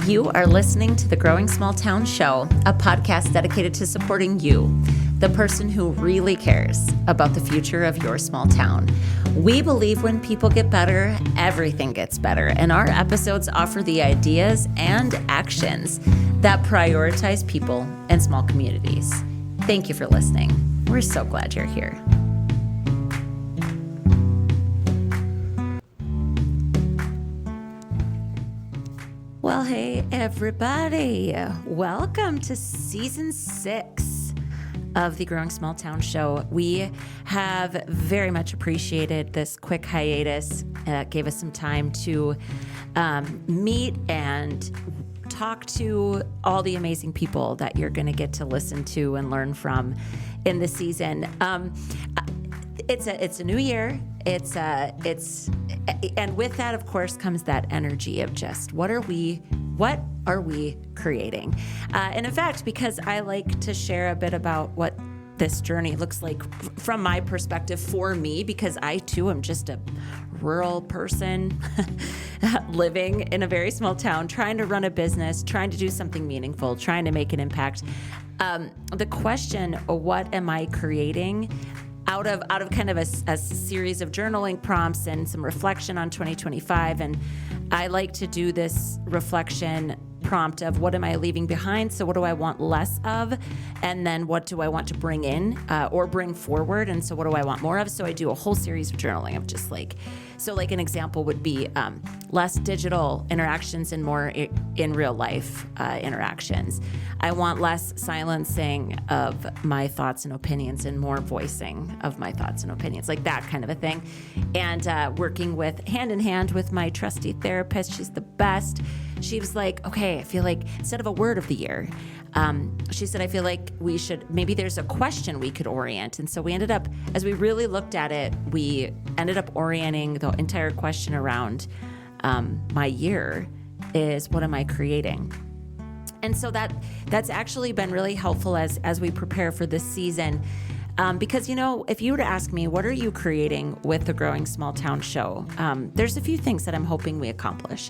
You are listening to the Growing Small Town Show, a podcast dedicated to supporting you, the person who really cares about the future of your small town. We believe when people get better, everything gets better, and our episodes offer the ideas and actions that prioritize people and small communities. Thank you for listening. We're so glad you're here. Well, hey, everybody. Welcome to Season 6 of the Growing Small Town Show. We have very much appreciated this quick hiatus. It gave us some time to meet and talk to all the amazing people that you're going to get to listen to and learn from in the season. It's a new year. And with that, of course, comes that energy of just what are we creating? And in fact, because I like to share a bit about what this journey looks like from my perspective for me, because I too am just a rural person living in a very small town, trying to run a business, trying to do something meaningful, trying to make an impact. The question, what am I creating? Out of kind of a series of journaling prompts and some reflection on 2025. And I like to do this reflection prompt of what am I leaving behind? So what do I want less of? And then what do I want to bring in or bring forward? And so what do I want more of? So I do a whole series of journaling of just like an example would be less digital interactions and more in real life interactions. I want less silencing of my thoughts and opinions and more voicing of my thoughts and opinions, like that kind of a thing. And working with hand in hand with my trusty therapist, she's the best. She was like, okay, I feel like instead of a word of the year, she said, I feel like we should, maybe there's a question we could orient. And so we ended up, as we really looked at it, we ended up orienting the entire question around my year is what am I creating? And so that's actually been really helpful as we prepare for this season. Because, if you were to ask me, what are you creating with the Growing Small Town Show? There's a few things that I'm hoping we accomplish.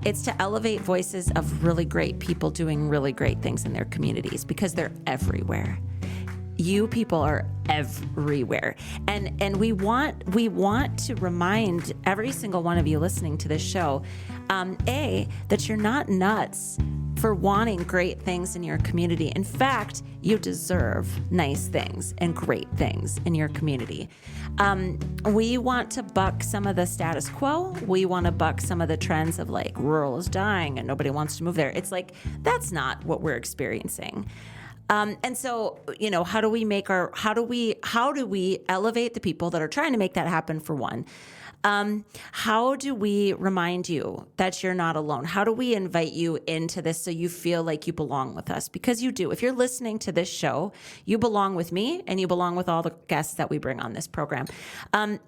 It's to elevate voices of really great people doing really great things in their communities because they're everywhere. You people are everywhere. And we want to remind every single one of you listening to this show, that you're not nuts for wanting great things in your community. In fact, you deserve nice things and great things in your community. We want to buck some of the status quo. We want to buck some of the trends of like rural is dying and nobody wants to move there. It's like, that's not what we're experiencing. And so, how do we elevate the people that are trying to make that happen for one? How do we remind you that you're not alone? How do we invite you into this so you feel like you belong with us? Because you do. If you're listening to this show, you belong with me and you belong with all the guests that we bring on this program.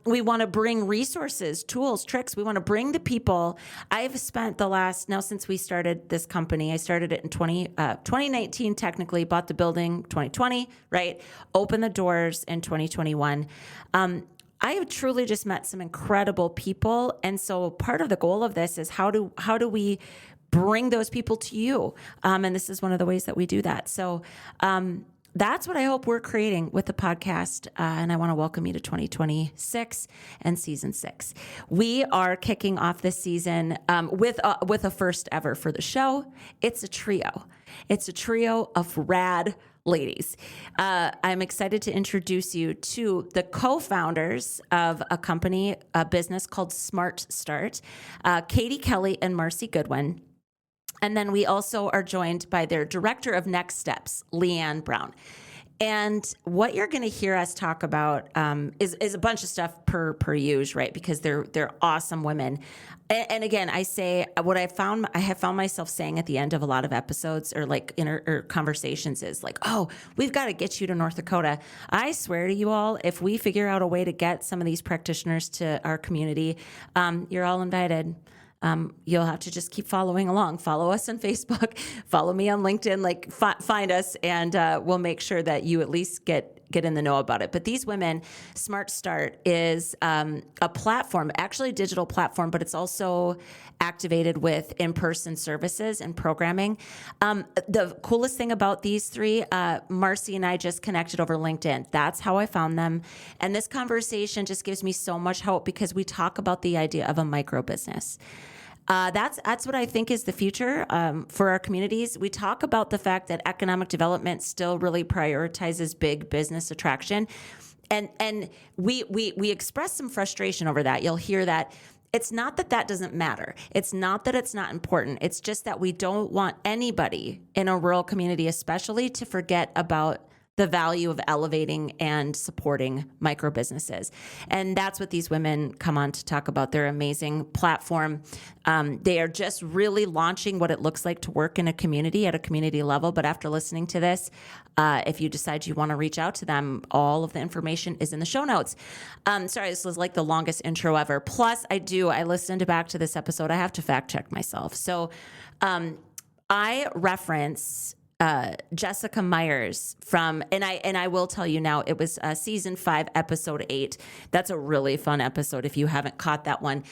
We want to bring resources, tools, tricks. We want to bring the people. I've spent since we started this company, I started it in 2019 technically, bought the building 2020, right? Opened the doors in 2021. I have truly just met some incredible people. And so part of the goal of this is how do we bring those people to you? And this is one of the ways that we do that. So that's what I hope we're creating with the podcast. And I want to welcome you to 2026 and Season 6. We are kicking off this season with a first ever for the show. It's a trio. It's a trio of rad ladies. I'm excited to introduce you to the co-founders of a business called SmartStart, Katie Kelly and Marci Goodwin. And then we also are joined by their director of next steps, Leigh Ann Brown. And what you're going to hear us talk about is a bunch of stuff per use, right? Because they're awesome women. And again, I say what I have found myself saying at the end of a lot of episodes or like or conversations is like, oh, we've got to get you to North Dakota. I swear to you all, if we figure out a way to get some of these practitioners to our community, you're all invited. You'll have to just keep following along. Follow us on Facebook, follow me on LinkedIn, find us, and we'll make sure that you at least get get in the know about it. But these women, SmartStart is a platform, actually a digital platform, but it's also activated with in-person services and programming. The coolest thing about these three, Marci and I just connected over LinkedIn. That's how I found them. And this conversation just gives me so much hope because we talk about the idea of a micro business. That's what I think is the future for our communities. We talk about the fact that economic development still really prioritizes big business attraction. And we express some frustration over that. You'll hear that. It's not that that doesn't matter. It's not that it's not important. It's just that we don't want anybody in a rural community especially to forget about the value of elevating and supporting micro businesses. And that's what these women come on to talk about. Their amazing platform. They are just really launching what it looks like to work in a community at a community level. But after listening to this, if you decide you want to reach out to them, all of the information is in the show notes. Sorry, this was like the longest intro ever. Plus, I listened back to this episode. I have to fact check myself. So I reference Jessica Myers from, and I will tell you now, it was season 5, episode 8. That's a really fun episode if you haven't caught that one.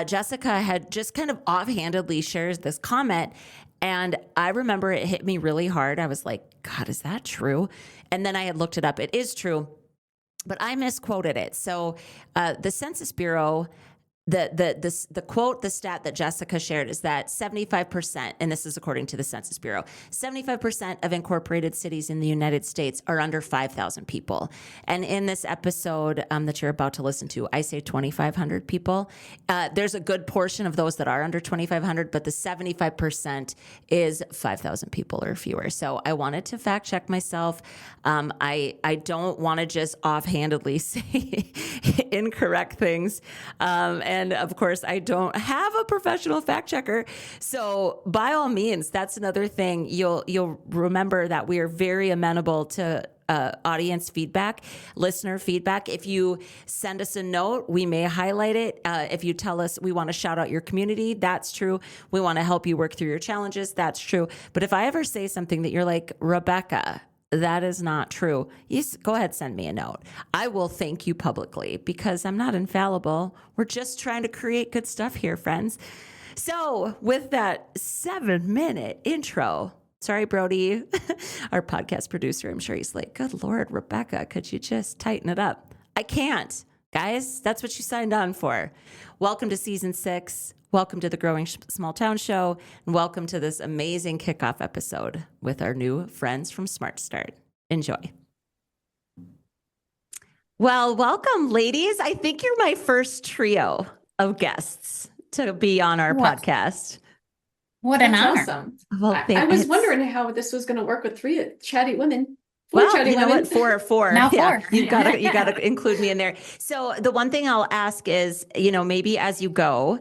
Jessica had just kind of offhandedly shares this comment, and I remember it hit me really hard. I was like, God, is that true? And then I had looked it up. It is true, but I misquoted it. So the Census Bureau, the quote, the stat that Jessica shared is that 75%, and this is according to the Census Bureau, 75% of incorporated cities in the United States are under 5,000 people. And in this episode that you're about to listen to, I say 2,500 people. There's a good portion of those that are under 2,500, but the 75% is 5,000 people or fewer. So I wanted to fact check myself. I don't want to just offhandedly say incorrect things. And of course, I don't have a professional fact checker. So by all means, that's another thing. You'll remember that we are very amenable to audience feedback, listener feedback. If you send us a note, we may highlight it. If you tell us we want to shout out your community, that's true. We want to help you work through your challenges, that's true. But if I ever say something that you're like, Rebecca, that is not true, go ahead, send me a note. I will thank you publicly because I'm not infallible. We're just trying to create good stuff here, friends. So with that 7-minute intro, sorry, Brody, our podcast producer, I'm sure he's like, good Lord, Rebecca, could you just tighten it up? I can't. Guys, that's what you signed on for. Welcome to season 6. Welcome to the Growing Small Town Show, and welcome to this amazing kickoff episode with our new friends from SmartStart. Enjoy. Well, welcome, ladies. I think you're my first trio of guests to be on our podcast. What an honor. Awesome. Well, I was wondering how this was going to work with 3 chatty women. Well, you know what? 4 or 4. Now 4. Yeah, you gotta include me in there. So the one thing I'll ask is, maybe as you go,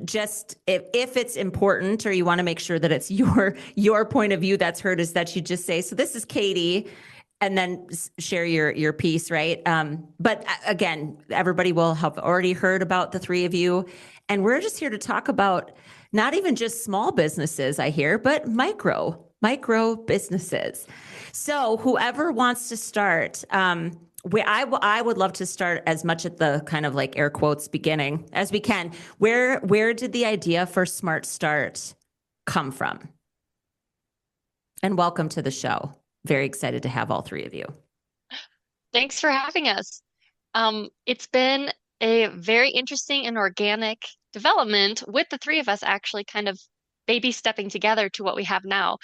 just if it's important or you want to make sure that it's your point of view that's heard, is that you just say, so this is Katie, and then share your piece, right? But again, everybody will have already heard about the 3 of you, and we're just here to talk about not even just small businesses, I hear, but micro businesses. So whoever wants to start, I would love to start as much at the kind of like air quotes beginning as we can. Where did the idea for SmartStart come from? And welcome to the show. Very excited to have all 3 of you. Thanks for having us. It's been a very interesting and organic development with the 3 of us actually kind of baby stepping together to what we have now.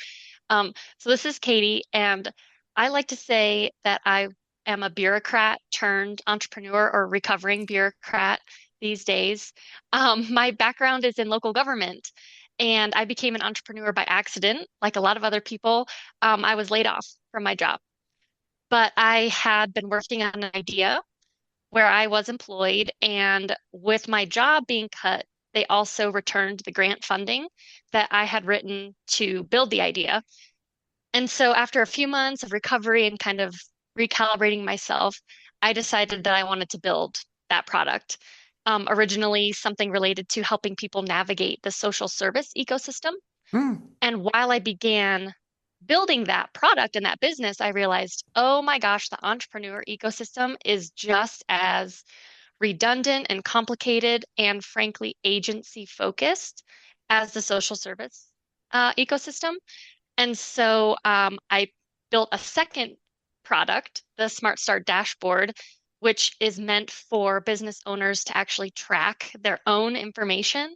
So this is Katie, and I like to say that I am a bureaucrat turned entrepreneur or recovering bureaucrat these days. My background is in local government, and I became an entrepreneur by accident. Like a lot of other people, I was laid off from my job. But I had been working on an idea where I was employed, and with my job being cut, they also returned the grant funding that I had written to build the idea. And so after a few months of recovery and kind of recalibrating myself, I decided that I wanted to build that product. Originally, something related to helping people navigate the social service ecosystem. And while I began building that product and that business, I realized, oh my gosh, the entrepreneur ecosystem is just as redundant and complicated and frankly agency focused as the social service ecosystem. And so I built a second product, the SmartStart dashboard, which is meant for business owners to actually track their own information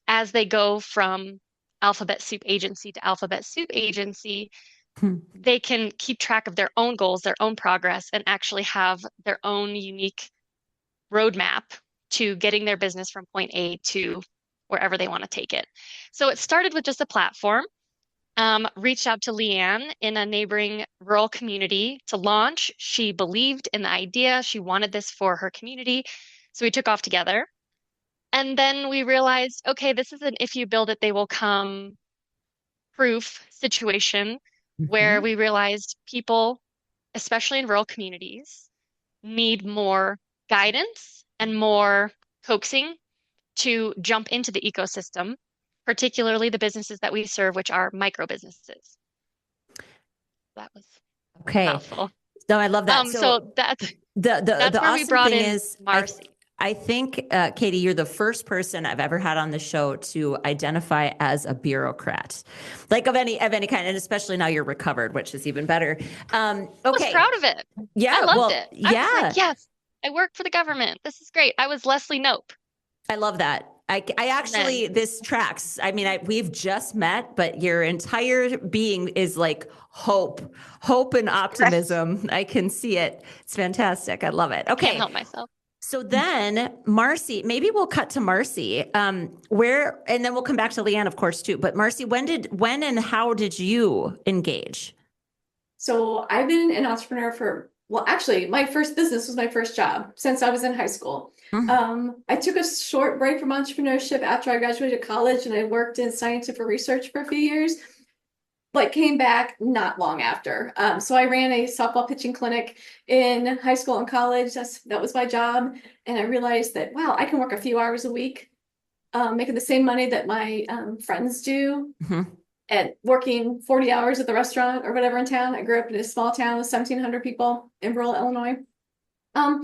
as they go from alphabet soup agency to alphabet soup agency. Hmm. They can keep track of their own goals, their own progress, and actually have their own unique roadmap to getting their business from point A to wherever they want to take it. So it started with just a platform. Reached out to Leigh Ann in a neighboring rural community to launch. She believed in the idea. She wanted this for her community. So we took off together. And then we realized, okay, this is an if you build it, they will come proof situation where Mhm. we realized people, especially in rural communities, need more guidance and more coaxing to jump into the ecosystem, particularly the businesses that we serve, which are micro businesses. That was a Okay. mouthful. No, I love that. So So that's the that's where we awesome brought thing in is Marci. I think Katie, you're the first person I've ever had on the show to identify as a bureaucrat, like of any kind, and especially now you're recovered, which is even better. I was Okay, proud of it. I yeah, loved well, it. I was yeah, like, yes, I work for the government. This is great. I was Leslie Nope. I love that. I And then actually, this tracks. I mean, we've just met, but your entire being is like hope and right. optimism. I can see it. It's fantastic. I love it. Can't Okay. help myself. So then Marci, maybe we'll cut to Marci, where, and then we'll come back to Leigh Ann, of course, too. But Marci, when and how did you engage? So I've been an entrepreneur for, well, actually, my first business was my first job since I was in high school. Mhm. I took a short break from entrepreneurship after I graduated college and I worked in scientific research for a few years, but came back not long after. So I ran a softball pitching clinic in high school and college. That was my job. And I realized that, wow, I can work a few hours a week, making the same money that my friends do Mhm. at working 40 hours at the restaurant or whatever in town. I grew up in a small town with 1,700 people in rural Illinois. Um,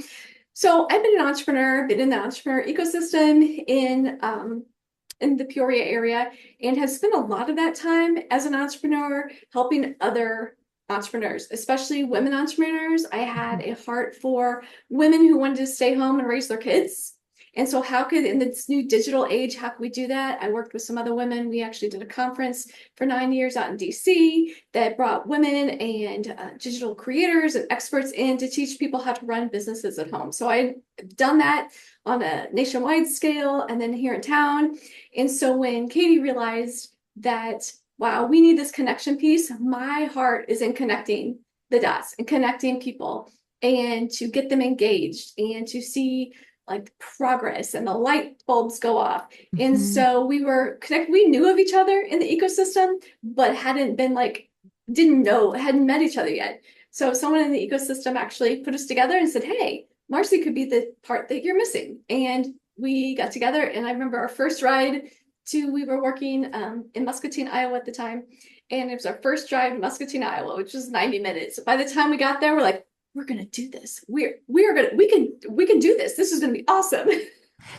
so I've been an entrepreneur, been in the entrepreneur ecosystem in the Peoria area, and have spent a lot of that time as an entrepreneur helping other entrepreneurs, especially women entrepreneurs. I had a heart for women who wanted to stay home and raise their kids. And so how could, in this new digital age, how can we do that? I worked with some other women. We actually did a conference for 9 years out in DC that brought women and digital creators and experts in to teach people how to run businesses at home. So I've done that on a nationwide scale and then here in town. And so when Katie realized that, wow, we need this connection piece, my heart is in connecting the dots and connecting people and to get them engaged and to see like progress and the light bulbs go off. And Mhm. so we were connected. We knew of each other in the ecosystem, but hadn't been like, didn't know, hadn't met each other yet. So someone in the ecosystem actually put us together and said, hey, Marci could be the part that you're missing. And we got together. And I remember our first ride we were working in Muscatine, Iowa at the time. And it was our first drive to Muscatine, Iowa, which was 90 minutes. By the time we got there, we're like, we're gonna do this. We can do this. This is gonna be awesome.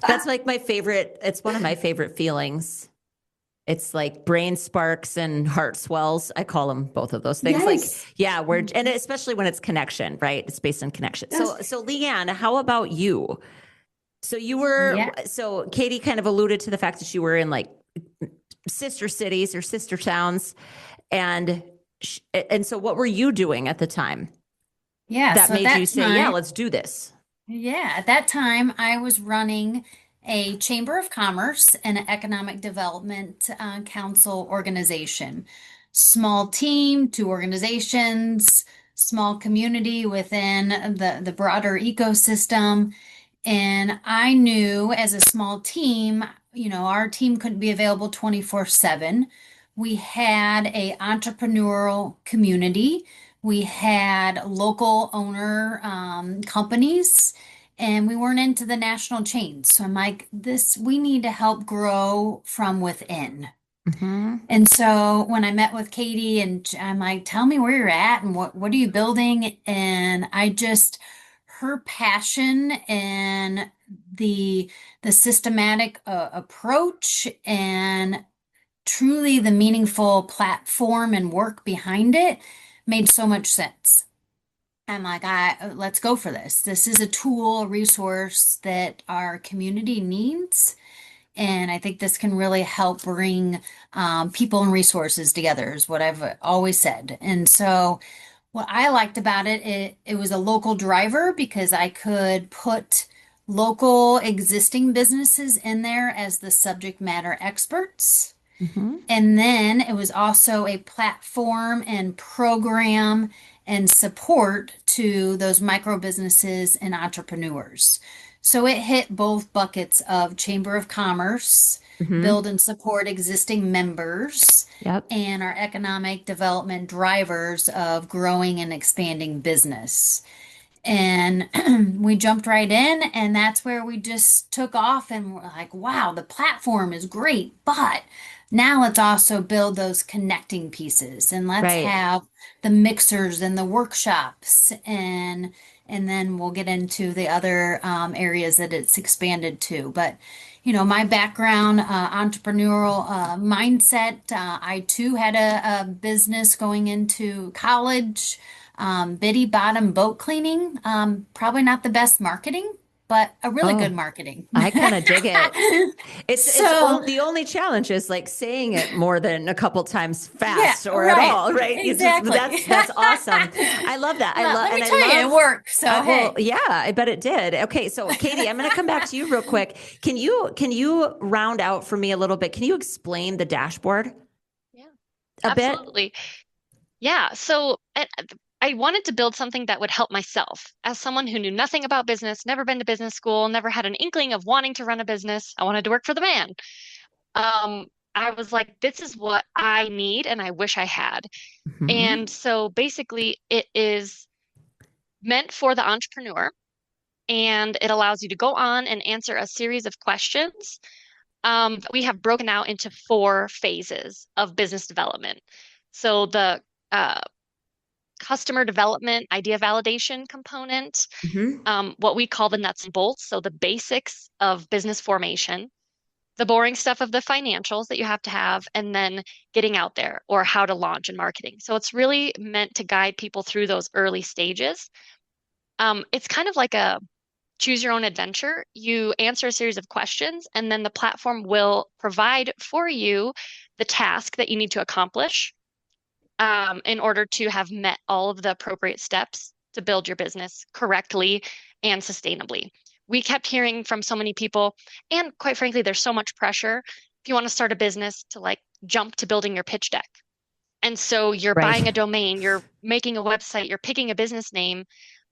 That's like my favorite. It's one of my favorite feelings. It's like brain sparks and heart swells. I call them both of those things. Like, Yes. yeah, and especially when it's connection, right? It's based on connection. Yes. So Leigh Ann, how about you? So Yeah. so Katie kind of alluded to the fact that you were in like sister cities or sister towns. And, and so what were you doing at the time Yeah. that So at made you that say, yeah, time, let's do this? at that time, I was running a Chamber of Commerce and an Economic Development Council organization. Small team, two organizations, small community within the broader ecosystem. And I knew as a small team, our team couldn't be available 24/7. We had a entrepreneurial community. We had local owner companies, and we weren't into the national chains. So I'm like, we need to help grow from within. Hmm. And so when I met with Katie and I'm like, tell me where you're at and what are you building? And her passion and the the systematic approach and truly the meaningful platform and work behind it made so much sense. I'm like, let's go for this. This is a tool, a resource that our community needs. And I think this can really help bring people and resources together, is what I've always said. And so, what I liked about it was a local driver because I could put local existing businesses in there as the subject matter experts. Hmm. And then it was also a platform and program and support to those micro businesses and entrepreneurs. So it hit both buckets of Chamber of Commerce, Hmm. build and support existing members, Yep. and our economic development drivers of growing and expanding business. And we jumped right in, and that's where we just took off and we're like, wow, the platform is great, but now let's also build those connecting pieces and let's Right. have the mixers and the workshops and then we'll get into the other areas that it's expanded to. But my background, entrepreneurial mindset, I too had a business going into college. Biddy bottom boat cleaning. Probably not the best marketing, but a really good Oh, marketing. I kind of dig it. So, The only challenge is like saying it more than a couple times yeah, fast or at right. all, right? It's just Exactly. that's awesome. I love that. Let me I tell you, it love worked. So, well, hey. yeah, I bet it did. Okay, so Katie, I'm going to come back to you real quick. Can you round out for me a little bit? Can you explain the dashboard Yeah, a bit? absolutely. Yeah. So I wanted to build something that would help myself as someone who knew nothing about business, never been to business school, never had an inkling of wanting to run a business. I wanted to work for the man. Um, I was like, this is what I need and I wish I had. Hmm. And so basically, it is meant for the entrepreneur and it allows you to go on and answer a series of questions. We have broken out into four phases of business development. So the uh, customer development, idea validation component, Hmm. what we call the nuts and bolts, so the basics of business formation, the boring stuff of the financials that you have to have, and then getting out there or how to launch and marketing. So it's really meant to guide people through those early stages. It's kind of like a choose your own adventure. You answer a series of questions, and then the platform will provide for you the task that you need to accomplish in order to have met all of the appropriate steps to build your business correctly and sustainably. We kept hearing from so many people, and quite frankly, there's so much pressure if you want to start a business to like jump to building your pitch deck. And so you're Right. buying a domain, you're making a website, you're picking a business name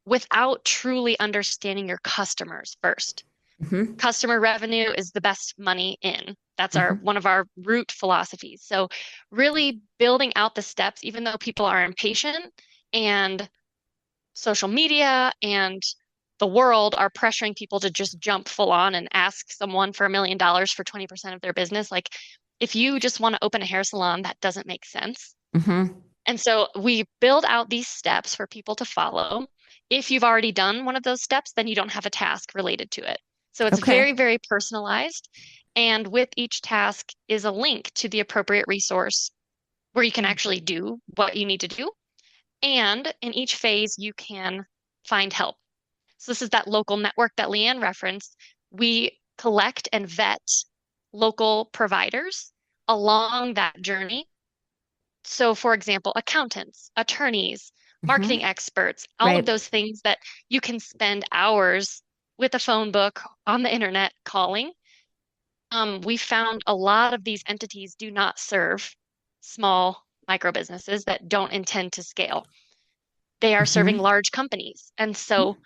without truly understanding your customers first. Hmm. Customer revenue is the best money in. That's our Hmm. one of our root philosophies. So really building out the steps, even though people are impatient and social media and the world are pressuring people to just jump full on and ask someone for $1 million for 20% of their business. Like if you just want to open a hair salon, that doesn't make sense. Hmm. And so we build out these steps for people to follow. If you've already done one of those steps, then you don't have a task related to it. So it's Okay. very, very personalized. And with each task is a link to the appropriate resource where you can actually do what you need to do. And in each phase, you can find help. So this is that local network that Leigh Ann referenced. We collect and vet local providers along that journey. So, for example, accountants, attorneys, Hmm. marketing experts, all of Right. those things that you can spend hours with a phone book on the internet calling. We found a lot of these entities do not serve small micro businesses that don't intend to scale. They are serving Hmm. large companies. And so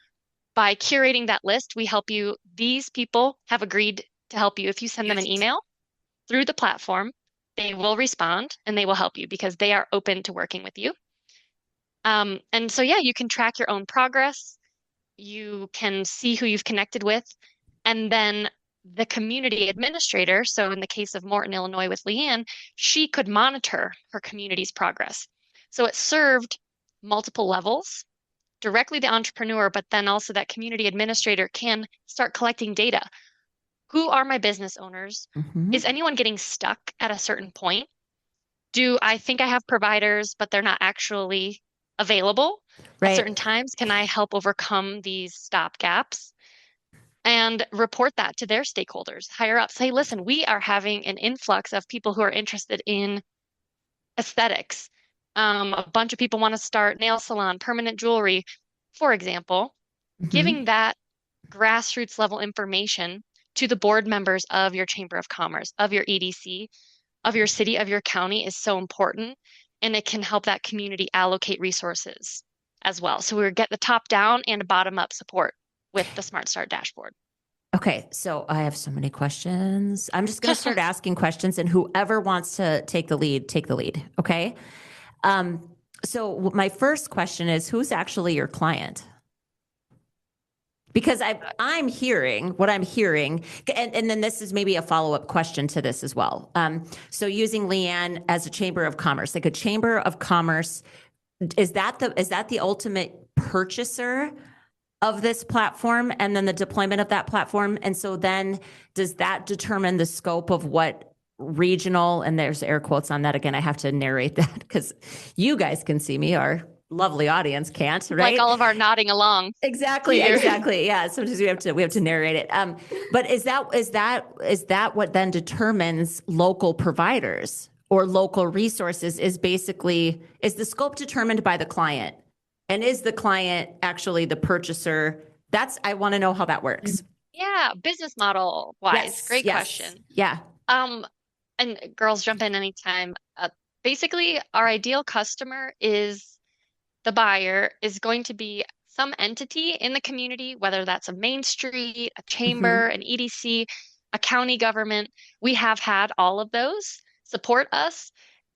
by curating that list, we help you. These people have agreed to help you. If you send them an email through the platform, they will respond and they will help you because they are open to working with you. And so, yeah, you can track your own progress. You can see who you've connected with. And then the community administrator, so in the case of Morton, Illinois with Leigh Ann, she could monitor her community's progress. So it served multiple levels, directly the entrepreneur, but then also that community administrator can start collecting data. Who are my business owners? Mhm. Is anyone getting stuck at a certain point? Do I think I have providers, but they're not actually available at Right. certain times? Can I help overcome these stop gaps? And report that to their stakeholders higher up. Say, listen, we are having an influx of people who are interested in aesthetics. A bunch of people want to start nail salon, permanent jewelry, for example. Mhm. Giving that grassroots level information to the board members of your Chamber of Commerce, of your EDC, of your city, of your county is so important. And it can help that community allocate resources as well. So we get the top down and bottom up support with the SmartStart dashboard. Okay, so I have so many questions. I'm just going to start asking questions, and whoever wants to take the lead, take the lead. Okay. So my first question is, who's actually your client? Because I'm hearing what I'm hearing, and then this is maybe a follow-up question to this as well. So using Leigh Ann as a chamber of commerce, like a chamber of commerce, is that the ultimate purchaser of this platform and then the deployment of that platform? And so then does that determine the scope of what regional, and there's air quotes on that again, I have to narrate that because you guys can see me, our lovely audience can't, right? Like all of our nodding along. Exactly. here. Exactly. Yeah. Sometimes we have to narrate it. But is that what then determines local providers or local resources? Is the scope determined by the client? And is the client actually the purchaser? I want to know how that works. Yeah, business model wise, Yes, great yes. question. Yeah. And girls jump in anytime. Basically, our ideal customer is the buyer is going to be some entity in the community, whether that's a main street, a chamber, an EDC, a county government. We have had all of those support us.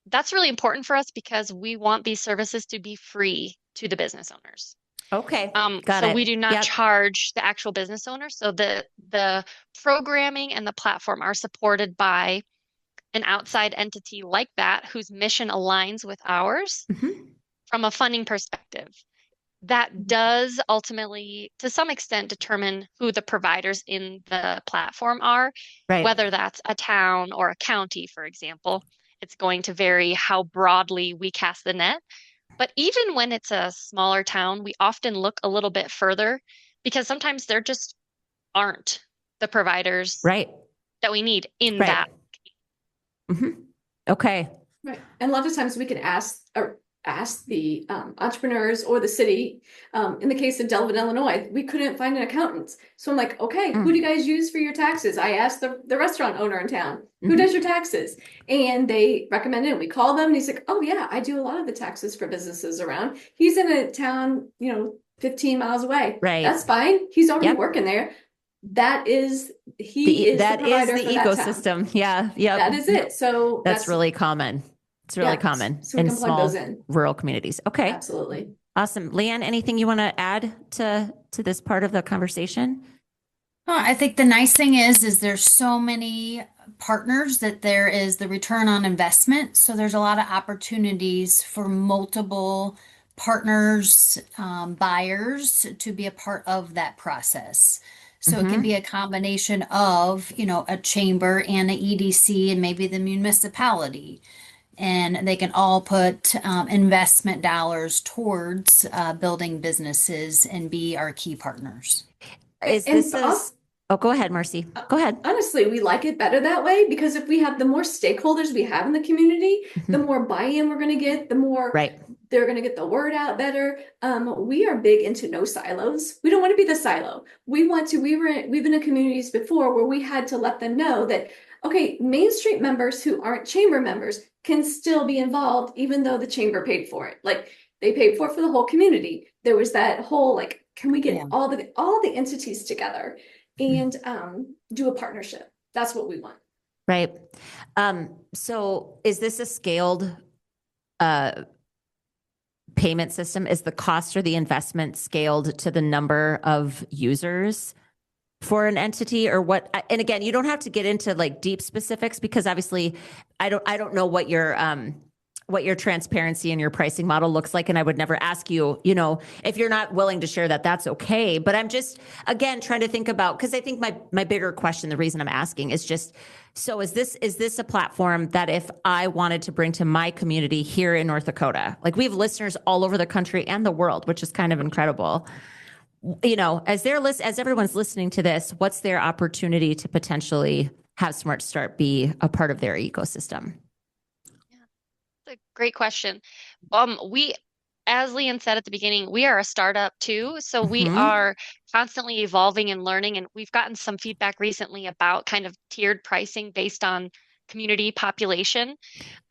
That's really important for us because we want these services to be free to the business owners. Okay. Got So it. we do not Yep. charge the actual business owner. So the programming and the platform are supported by an outside entity like that whose mission aligns with ours Mhm. from a funding perspective. That does ultimately, to some extent, determine who the providers in the platform are, Right. whether that's a town or a county, for example. It's going to vary how broadly we cast the net. But even when it's a smaller town, we often look a little bit further because sometimes there just aren't the providers Right. that we need in Right. that. Mhm. Okay. Right. And a lot of times we can ask the entrepreneurs or the city. In the case of Delavan, Illinois, we couldn't find an accountant. So I'm like, okay, who do you guys use for your taxes? I asked the restaurant owner in town, who does your taxes? And they recommended it. We called them and he's like, oh yeah, I do a lot of the taxes for businesses around. He's in a town, 15 miles away. Right. That's fine. He's already Yep. working there. He is the provider for that town. ecosystem. Yeah. Yeah. That is it. So That's really common. It's really Yeah, common so we in can plug small those in. rural communities. Okay. Absolutely. Awesome. Leigh Ann, anything you want to add to this part of the conversation? Well, I think the nice thing is there's so many partners that there is the return on investment. So there's a lot of opportunities for multiple partners, buyers to be a part of that process. So it can be a combination of, a chamber and an EDC and maybe the municipality. And they can all put investment dollars towards building businesses and be our key partners. Oh, go ahead, Marci. Go ahead. Honestly, we like it better that way because if we have the more stakeholders we have in the community, the more buy-in we're going to get, the more Right. they're going to get the word out better. We are big into no silos. We don't want to be the silo. We've been in communities before where we had to let them know that, okay, Main Street members who aren't chamber members can still be involved even though the chamber paid for it. Like they paid for it for the whole community. There was that whole, can we get all the entities together and do a partnership? That's what we want. Right. So is this a scaled payment system? Is the cost or the investment scaled to the number of users? for an entity, or what? And again, you don't have to get into like deep specifics, because obviously I don't know what your transparency and your pricing model looks like. And I would never ask you, if you're not willing to share that, that's okay. But I'm just, again, trying to think about, because I think my bigger question, the reason I'm asking is just, so is this a platform that if I wanted to bring to my community here in North Dakota, like we have listeners all over the country and the world, which is kind of incredible. As everyone's listening to this, what's their opportunity to potentially have SmartStart be a part of their ecosystem? That's a great question. We, as Leigh Ann said at the beginning, we are a startup too. So we are constantly evolving and learning. And we've gotten some feedback recently about kind of tiered pricing based on community population.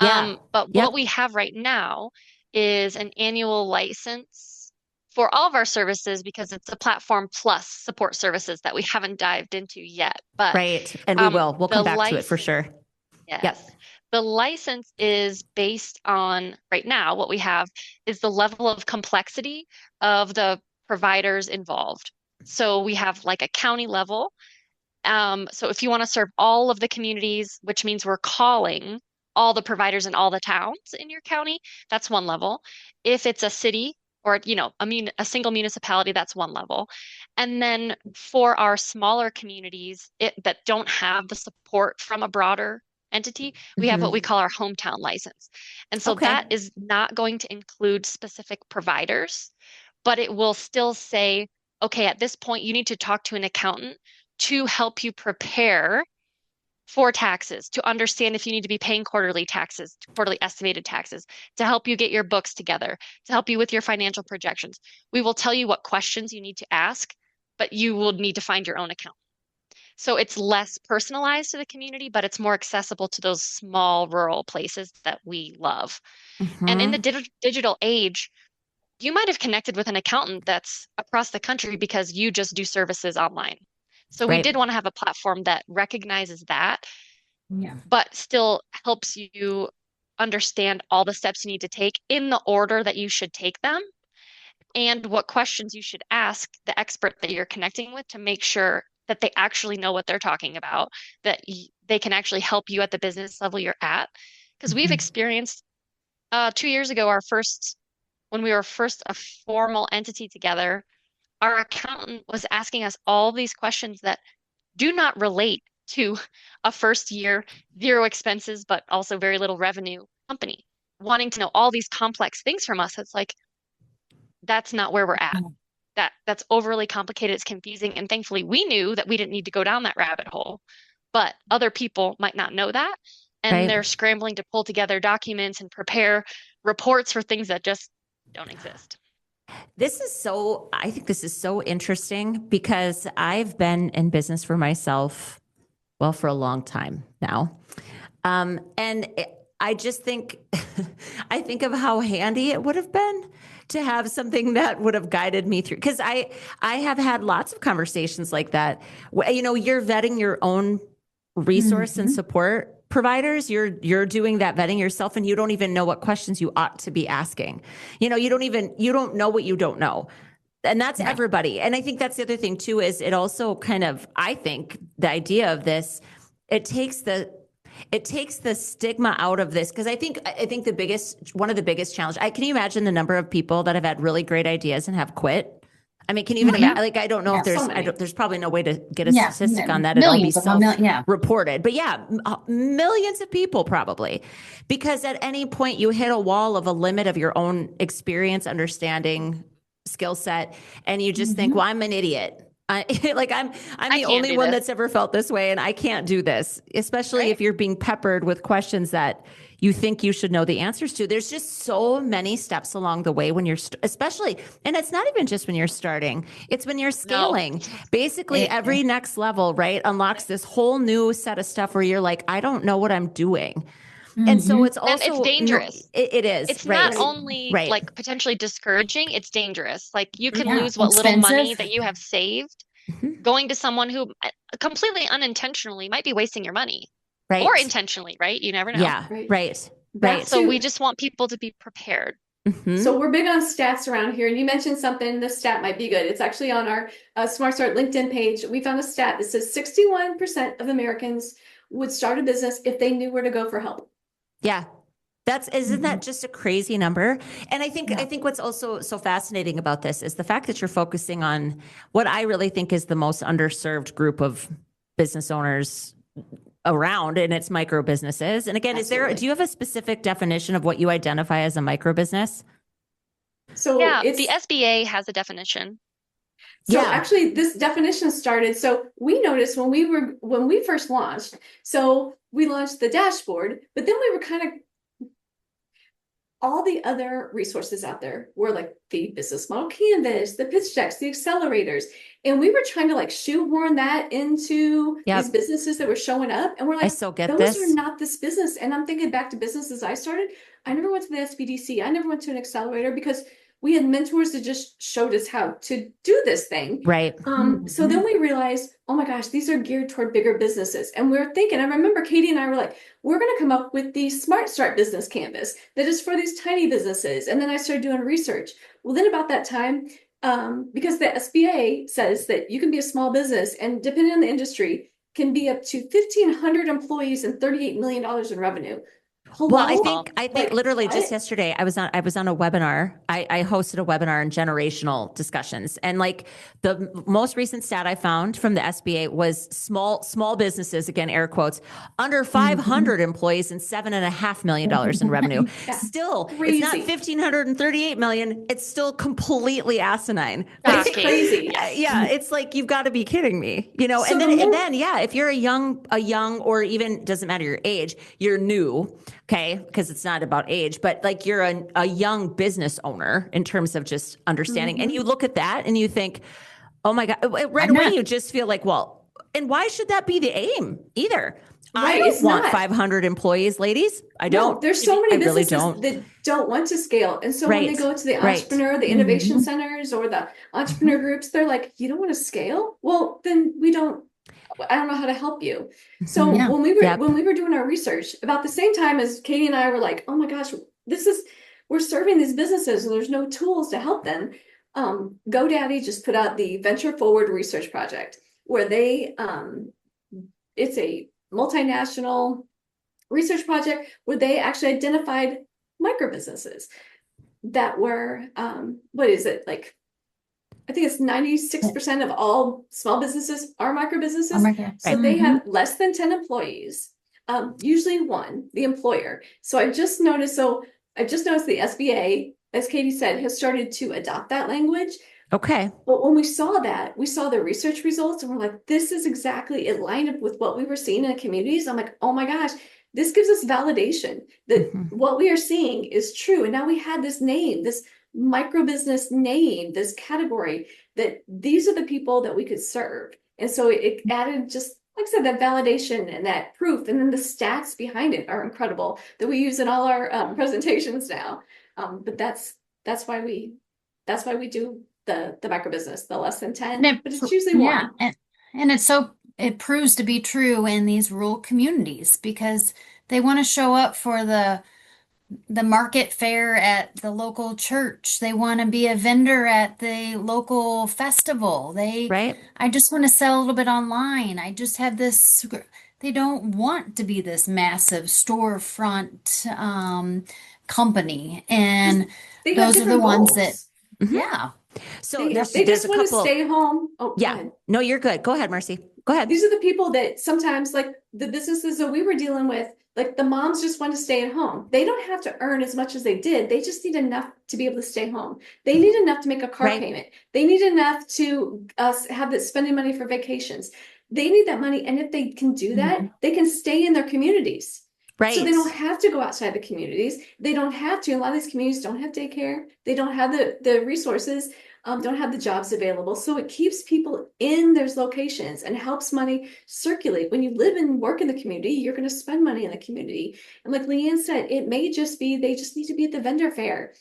Yeah. But what we have right now is an annual license for all of our services, because it's a platform plus support services that we haven't dived into yet. But right. And we'll come back to it for sure. Yes. Yep. The license is based on, right now, what we have is the level of complexity of the providers involved. So we have like a county level. So if you want to serve all of the communities, which means we're calling all the providers in all the towns in your county, that's one level. If it's a city or, a single municipality, that's one level. And then for our smaller communities that don't have the support from a broader entity, we have what we call our hometown license. And so that is not going to include specific providers, but it will still say, okay, at this point, you need to talk to an accountant to help you prepare for taxes, to understand if you need to be paying quarterly taxes, quarterly estimated taxes, to help you get your books together, to help you with your financial projections. We will tell you what questions you need to ask, but you will need to find your own accountant. So it's less personalized to the community, but it's more accessible to those small rural places that we love. And in the digital age, you might have connected with an accountant that's across the country because you just do services online. So we did want to have a platform that recognizes that, but still helps you understand all the steps you need to take in the order that you should take them, and what questions you should ask the expert that you're connecting with to make sure that they actually know what they're talking about, that they can actually help you at the business level you're at. Because we've experienced 2 years ago, when we were first a formal entity together, our accountant was asking us all these questions that do not relate to a first year, zero expenses, but also very little revenue company, wanting to know all these complex things from us. It's like, that's not where we're at. That's overly complicated. It's confusing. And thankfully, we knew that we didn't need to go down that rabbit hole, but other people might not know that. And they're scrambling to pull together documents and prepare reports for things that just don't exist. I think this is so interesting, because I've been in business for myself, for a long time now. I just think, I think of how handy it would have been to have something that would have guided me through. Because I have had lots of conversations like that. You're vetting your own resource and support providers. You're doing that vetting yourself, and you don't even know what questions you ought to be asking. You don't know what you don't know. And that's everybody. And I think that's the other thing too, is it also kind of, I think the idea of this, it takes the stigma out of this. Cause I think one of the biggest challenges, can you imagine the number of people that have had really great ideas and have quit? I mean, can you even imagine? Like, I don't know if there's probably no way to get a statistic on that. It'll be self-reported, but millions of people probably, because at any point you hit a wall of a limit of your own experience, understanding, skill set, and you just think, well, I'm an idiot. I'm the only one that's ever felt this way, and I can't do this, especially if you're being peppered with questions that you think you should know the answers to. There's just so many steps along the way when you're especially, and it's not even just when you're starting, it's when you're scaling. Basically every next level, unlocks this whole new set of stuff where you're like, I don't know what I'm doing. And so it's also, it's dangerous. It is. It's not only like potentially discouraging, it's dangerous. Like you can lose what little money that you have saved going to someone who completely unintentionally might be wasting your money. Or intentionally, right? You never know. Yeah, right. So we just want people to be prepared. Mhm. So we're big on stats around here. And you mentioned something, this stat might be good. It's actually on our SmartStart LinkedIn page. We found a stat that says 61% of Americans would start a business if they knew where to go for help. Yeah. Isn't that just a crazy number? And I Yeah. think what's also so fascinating about this is the fact that you're focusing on what I really think is the most underserved group of business owners around, and it's micro businesses. And again, Absolutely. do you have a specific definition of what you identify as a micro business? So Yeah, it's the SBA has a definition. So Yeah. actually this definition started, so we noticed when we first launched, so we launched the dashboard, but then we were kind of, all the other resources out there were like the business model canvas, the pitch decks, the accelerators, and we were trying to like shoehorn that into Yep. these businesses that were showing up, and we're I like, so get those are this. not this business. And I'm thinking back to businesses I started. I never went to the SBDC. I never went to an accelerator because we had mentors that just showed us how to do this thing. Right. So then we realized, oh my gosh, these are geared toward bigger businesses. And we were thinking, I remember Katie and I were like, we're going to come up with the SmartStart Business Canvas that is for these tiny businesses. And then I started doing research. Well, then about that time, because the SBA says that you can be a small business and depending on the industry, can be up to 1,500 employees and $38 million in revenue. Hello? Well, I think Like, literally just what? yesterday I was on a webinar. I hosted a webinar on generational discussions, and like the most recent stat I found from the SBA was small businesses, again air quotes, under 500 employees and $7.5 million in revenue. Yeah. Still, it's not Crazy. 1,538 million. It's still completely asinine. It's Shocking. crazy. Yeah, it's like you've got to be kidding me, So and the then more- yeah, if you're a young or even doesn't matter your age, you're new, okay, because it's not about age, but like you're a young business owner in terms of just understanding, and you look at that and you think, oh my God, right away you just feel like, well, and why should that be the aim either? I Right, don't it's want not. 500 employees, ladies. I No, don't. there's so many I really businesses don't. that don't want to scale. And so when they Right. go to the Right. entrepreneur, the innovation centers or the entrepreneur groups, they're like, you don't want to scale? Well, then I don't know how to help you. So Mhm. when we were Yep. doing our research about the same time as Katie and I were like, oh my gosh, we're serving these businesses and there's no tools to help them. GoDaddy just put out the Venture Forward Research Project where it's a multinational research project where they actually identified micro businesses that were what is it, like I think it's 96% of all small businesses are micro businesses. So they have less than 10 employees, usually one, the employer. So I've just noticed the SBA, as Katie said, has started to adopt that language. Okay. But when we saw that, we saw the research results and we're like, this is exactly, it lined up with what we were seeing in the communities. I'm like, oh my gosh, this gives us validation that what we are seeing is true. And now we had this name, this micro business name, this category, that these are the people that we could serve. And so it added, just like I said, that validation and that proof. And then the stats behind it are incredible that we use in all our presentations now. But that's why we do the micro business, the less than 10, but it's usually one. And it proves to be true in these rural communities because they want to show up for the market fair at the local church. They want to be a vendor at the local festival. Right. I just want to sell a little bit online. I just have this. They don't want to be this massive storefront company, and They got those are the different ones goals. that, yeah. So They there's just a want to couple. stay home. Oh, go Yeah. ahead. No, you're good. Go ahead, Marci. Go ahead. These are the people that sometimes, like the businesses that we were dealing with, like the moms just want to stay at home. They don't have to earn as much as they did. They just need enough to be able to stay home. They need enough to make a car Right. payment. They need enough to have that spending money for vacations. They need that money. And if they can do that, they can stay in their communities. Right. So they don't have to go outside the communities. They don't have to. A lot of these communities don't have daycare. They don't have the resources, don't have the jobs available. So it keeps people in those locations and helps money circulate. When you live and work in the community, you're going to spend money in the community. And like Leigh Ann said, it may just be they just need to be at the vendor fair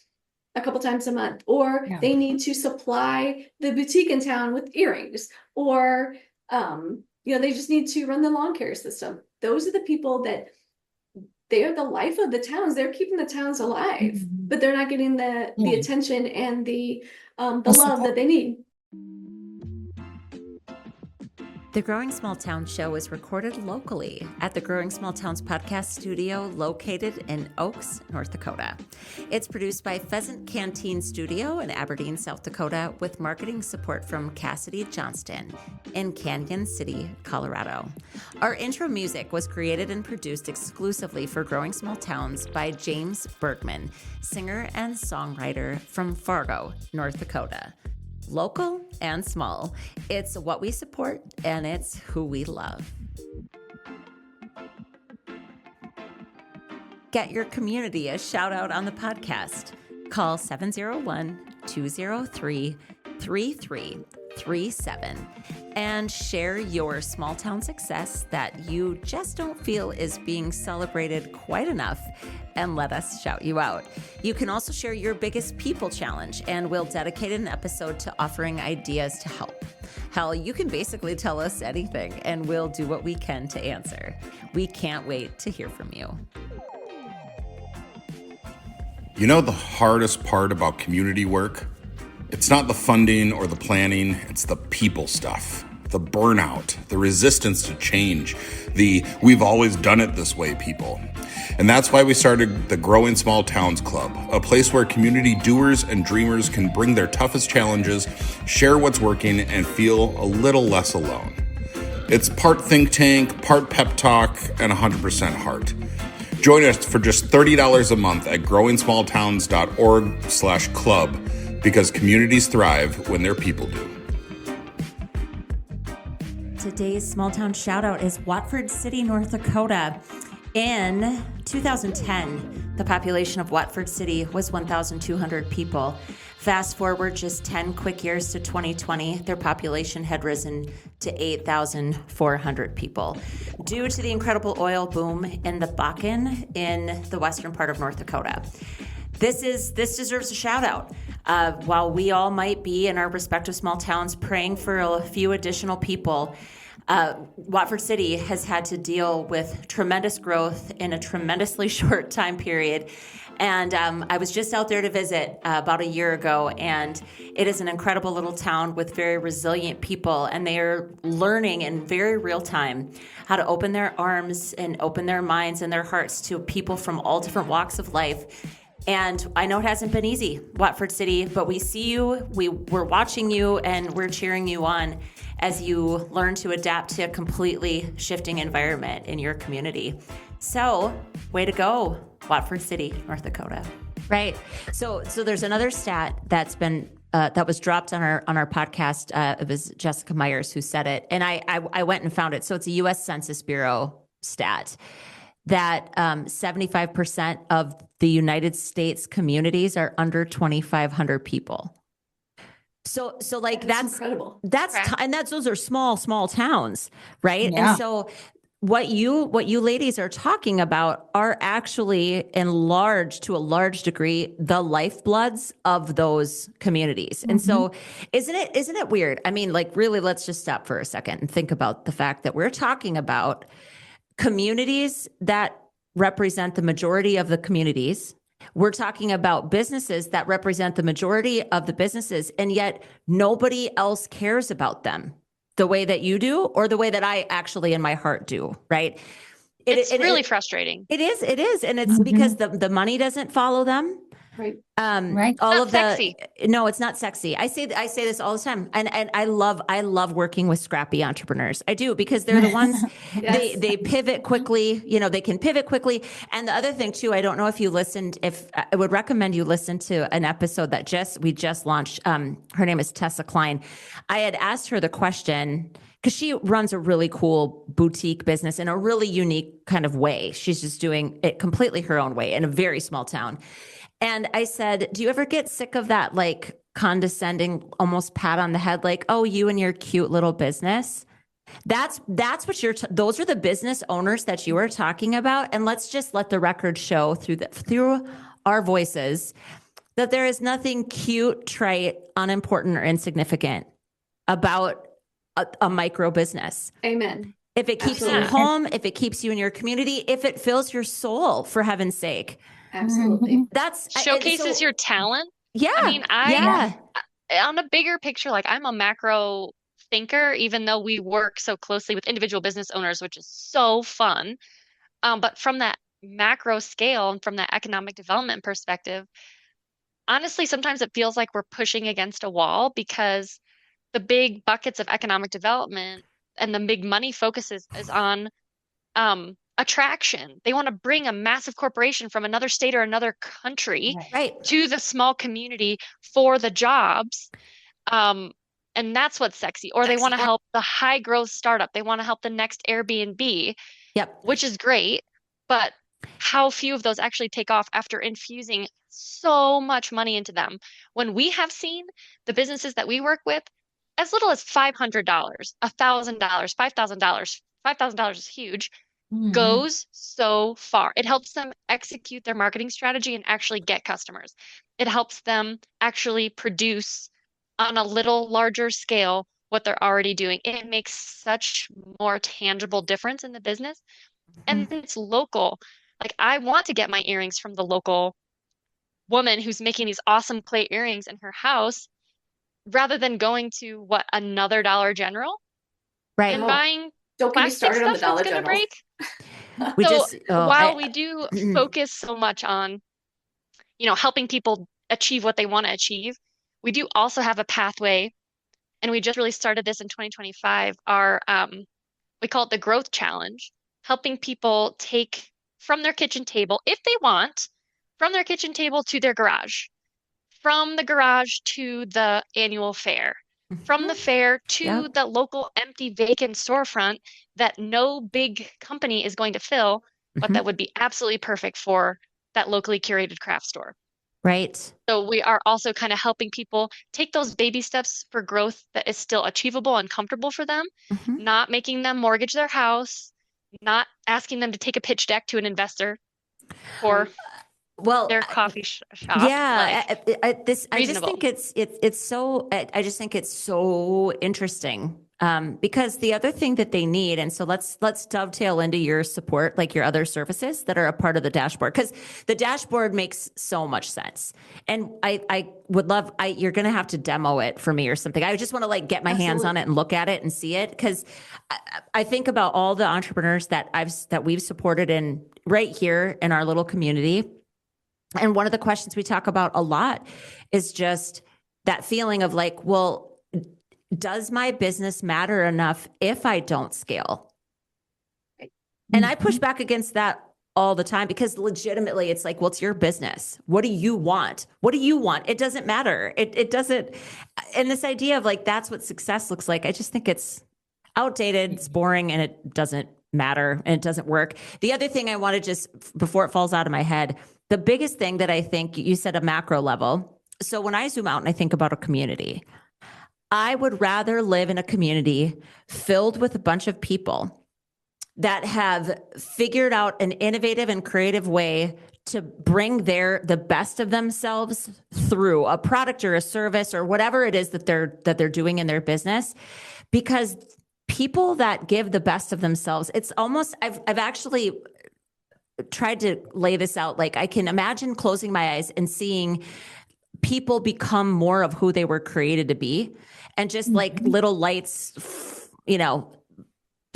a couple times a month, or they need to supply the boutique in town with earrings, or they just need to run the lawn care system. Those are the people that they are the life of the towns. They're keeping the towns alive, Mhm. but they're not getting the Yeah. attention and the The love support. that they need. The Growing Small Towns show is recorded locally at the Growing Small Towns podcast studio located in Oaks, North Dakota. It's produced by Pheasant Canteen Studio in Aberdeen, South Dakota, with marketing support from Cassidy Johnston in Canyon City, Colorado. Our intro music was created and produced exclusively for Growing Small Towns by James Bergman, singer and songwriter from Fargo, North Dakota. Local and small. It's what we support and it's who we love. Get your community a shout out on the podcast. Call 701-203-3337 and share your small town success that you just don't feel is being celebrated quite enough, and let us shout you out. You can also share your biggest people challenge, and we'll dedicate an episode to offering ideas to help. Hell, you can basically tell us anything, and we'll do what we can to answer. We can't wait to hear from you. You know the hardest part about community work? It's not the funding or the planning, it's the people stuff. The burnout, the resistance to change, the we've always done it this way people. And that's why we started the Growing Small Towns Club, a place where community doers and dreamers can bring their toughest challenges, share what's working, and feel a little less alone. It's part think tank, part pep talk, and 100% heart. Join us for just $30 a month at growingsmalltowns.org/club, because communities thrive when their people do. Today's small town shout out is Watford City, North Dakota. In 2010, the population of Watford City was 1,200 people. Fast forward just 10 quick years to 2020, their population had risen to 8,400 people due to the incredible oil boom in the Bakken in the western part of North Dakota. This deserves a shout out. While we all might be in our respective small towns praying for a few additional people, Watford City has had to deal with tremendous growth in a tremendously short time period. And I was just out there to visit about a year ago, and it is an incredible little town with very resilient people, and they are learning in very real time how to open their arms and open their minds and their hearts to people from all different walks of life. And I know it hasn't been easy, Watford City, but we see you, we're watching you, and we're cheering you on as you learn to adapt to a completely shifting environment in your community. So, way to go, Watford City, North Dakota. Right. So there's another stat that's been that was dropped on our podcast. It was Jessica Myers who said it, and I went and found it. So it's a U.S. Census Bureau stat that 75% of the United States communities are under 2,500 people. So like that's incredible. And those are small towns, right? Yeah. And so what you ladies are talking about are actually to a large degree the lifebloods of those communities. Mm-hmm. And so isn't it weird? I mean, like really, let's just stop for a second and think about the fact that we're talking about communities that represent the majority of the communities. We're talking about businesses that represent the majority of the businesses, and yet nobody else cares about them the way that you do, or the way that I actually in my heart do, right? It's really frustrating. It is. And it's because the money doesn't follow them. Right. Right. All It's not sexy. No, it's not sexy. I say this all the time. And I love working with scrappy entrepreneurs. I do, because they're the ones, Yes. they pivot quickly, they can pivot quickly. And the other thing too, I don't know if you listened, if I would recommend you listen to an episode that we just launched. Her name is Tessa Klein. I had asked her the question, because she runs a really cool boutique business in a really unique kind of way. She's just doing it completely her own way in a very small town. And I said, do you ever get sick of that, like condescending, almost pat on the head, like, oh, you and your cute little business? That's what those are the business owners that you are talking about. And let's just let the record show through our voices that there is nothing cute, trite, unimportant, or insignificant about a micro business. Amen. if it keeps you Absolutely. home, if it keeps you in your community, if it fills your soul, for heaven's sake. Absolutely. That's Showcases so, your talent. yeah. I mean, yeah. on a bigger picture, like I'm a macro thinker, even though we work so closely with individual business owners, which is so fun. But from that macro scale and from that economic development perspective, honestly, sometimes it feels like we're pushing against a wall because the big buckets of economic development and the big money focuses is on attraction. They want to bring a massive corporation from another state or another country Right. to the small community for the jobs. Um, and that's what's sexy. Or they want to help the high growth startup. They want to help the next Airbnb, Yep. which is great. But how few of those actually take off after infusing so much money into them? When we have seen the businesses that we work with, as little as $500, $1,000, $5,000, $5,000 is huge, goes so far. It helps them execute their marketing strategy and actually get customers. It helps them actually produce on a little larger scale what they're already doing. It makes such more tangible difference in the business. And it's local. Like I want to get my earrings from the local woman who's making these awesome clay earrings in her house rather than going to what another Dollar General Right. and buying Don't get me plastic started on the stuff that's Dollar going to General. break. We So just, while we do focus so much on, helping people achieve what they want to achieve, we do also have a pathway, and we just really started this in 2025. We call it the Growth Challenge, helping people take from their kitchen table, if they want, from their kitchen table to their garage, from the garage to the annual fair, from the fair to Yep. the local empty vacant storefront that no big company is going to fill, but that would be absolutely perfect for that locally curated craft store. Right. So we are also kind of helping people take those baby steps for growth that is still achievable and comfortable for them, not making them mortgage their house, not asking them to take a pitch deck to an investor for Well, their coffee shop. yeah, Like, I just reasonable. think it's so, I just think it's so interesting. Because the other thing that they need, and so let's dovetail into your support, like your other services that are a part of the dashboard, because the dashboard makes so much sense. And I would love, you're going to have to demo it for me or something. I just want to like get my hands on it and look at it and see it. Because I think about all the entrepreneurs that we've supported in right here in our little community. And one of the questions we talk about a lot is just that feeling of like, well, does my business matter enough if I don't scale? And I push back against that all the time because legitimately it's like, well, it's your business. What do you want? What do you want? It doesn't matter. It doesn't. And this idea of like, that's what success looks like. I just think it's outdated, it's boring, and it doesn't matter and it doesn't work. The other thing I want to just, before it falls out of my head, the biggest thing that I think you said a macro level. So when I zoom out and I think about a community, I would rather live in a community filled with a bunch of people that have figured out an innovative and creative way to bring the best of themselves through a product or a service or whatever it is that they're doing in their business. Because people that give the best of themselves, it's almost, I've actually tried to lay this out. Like I can imagine closing my eyes and seeing people become more of who they were created to be, and just like little lights,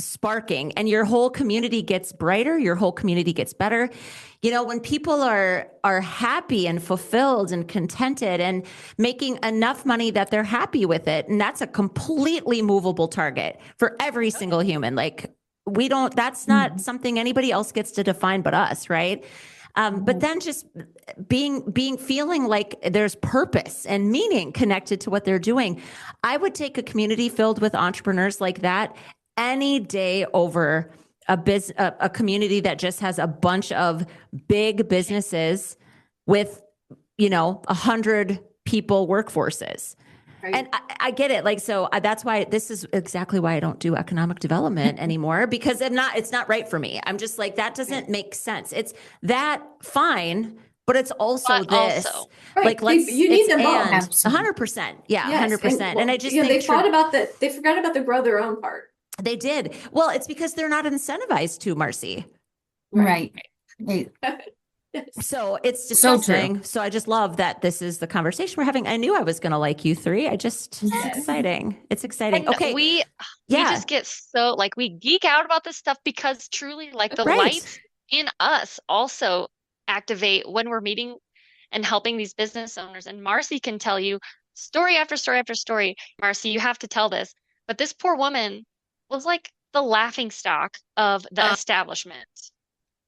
sparking, and your whole community gets brighter, your whole community gets better. When people are happy and fulfilled and contented and making enough money that they're happy with it, and that's a completely movable target for every single human. Like that's not something anybody else gets to define but us, right? But then just feeling like there's purpose and meaning connected to what they're doing. I would take a community filled with entrepreneurs like that any day over a community that just has a bunch of big businesses with, 100 people workforces. Right. And I get it. Like, so that's why this is exactly why I don't do economic development anymore, because it's not right for me. I'm just like, that doesn't make sense. It's that fine, but it's also this. Right. Like, you need them both. 100%. Yeah. Yes. 100%. And I just think they forgot about the grow their own part. They did. Well, it's because they're not incentivized to, Marci. Right. Right. Yes. So it's So true. disgusting. So I just love that this is the conversation we're having. I knew I was going to like you three. It's Yes. exciting. It's exciting. And Okay. we Yeah. just get so like we geek out about this stuff because truly like the Right. lights in us also activate when we're meeting and helping these business owners. And Marci can tell you story after story after story. Marci, you have to tell this. But this poor woman was like the laughing stock of the establishment.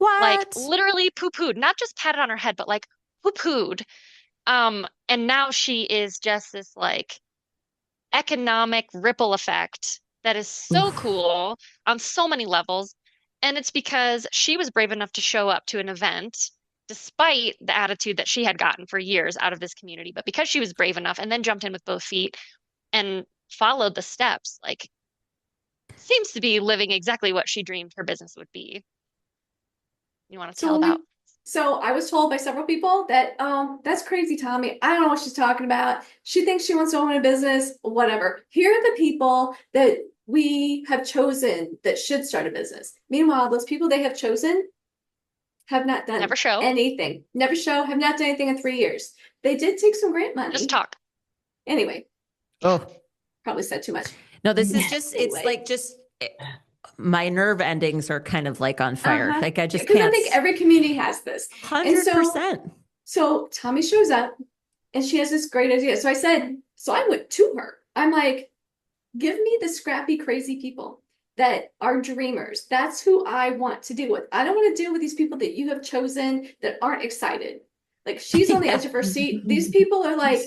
Like What? literally poo-pooed, not just patted on her head, but like poo-pooed. And now she is just this like economic ripple effect that is so Oof. cool on so many levels. And it's because she was brave enough to show up to an event despite the attitude that she had gotten for years out of this community. But because she was brave enough and then jumped in with both feet and followed the steps, like seems to be living exactly what she dreamed her business would be. You want to tell about? So I was told by several people that, that's crazy, Tommy. I don't know what she's talking about. She thinks she wants to own a business, whatever. Here are the people that we have chosen that should start a business. Meanwhile, those people they have chosen have not done Never show. anything. Never show, have not done anything in 3 years. They did take some grant money. Just talk. Anyway, Oh, probably said too much. no, this is just, it's Anyway. like just my nerve endings are kind of like on fire. Like I just Because can't. I think every community has this. 100%. So Tommy shows up and she has this great idea. So I went to her. I'm like, give me the scrappy, crazy people that are dreamers. That's who I want to deal with. I don't want to deal with these people that you have chosen that aren't excited. Like she's on the edge of her seat. These people are like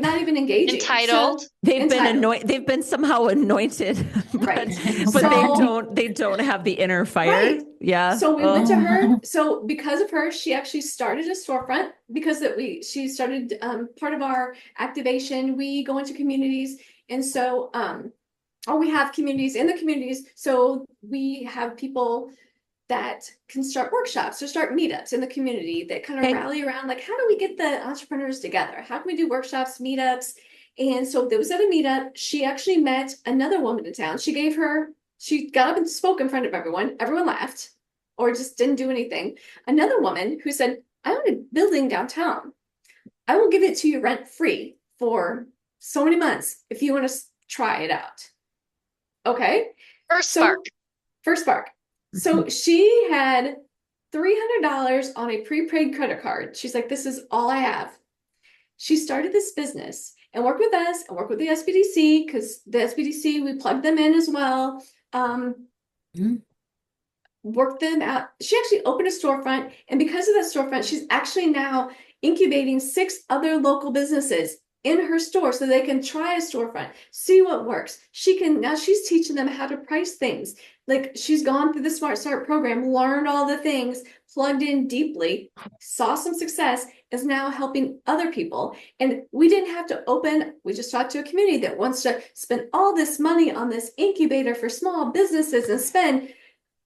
not even engaging. Entitled. So, They've been anointed. They've been somehow anointed, but, Right. but So- they don't have the inner fire. Right. Yeah. So we went to her. So because of her, she actually started a storefront because she started part of our activation. We go into communities, and so or we have communities in the communities. So we have people that can start workshops or start meetups in the community that kind of Okay. rally around like, how do we get the entrepreneurs together? How can we do workshops, meetups? And so there was at a meetup, she actually met another woman in town. She got up and spoke in front of everyone. Everyone laughed or just didn't do anything. Another woman who said, I own a building downtown. I will give it to you rent free for so many months if you want to try it out. Okay. First So- spark. First spark. So she had $300 on a prepaid credit card. She's like, this is all I have. She started this business and worked with us and worked with the SBDC because the SBDC, we plugged them in as well. Worked them out. She actually opened a storefront. And because of that storefront, she's actually now incubating 6 other local businesses in her store so they can try a storefront, see what works. Now she's teaching them how to price things. Like she's gone through the SmartStart program, learned all the things, plugged in deeply, saw some success, is now helping other people. And we didn't have to we just talked to a community that wants to spend all this money on this incubator for small businesses and spend,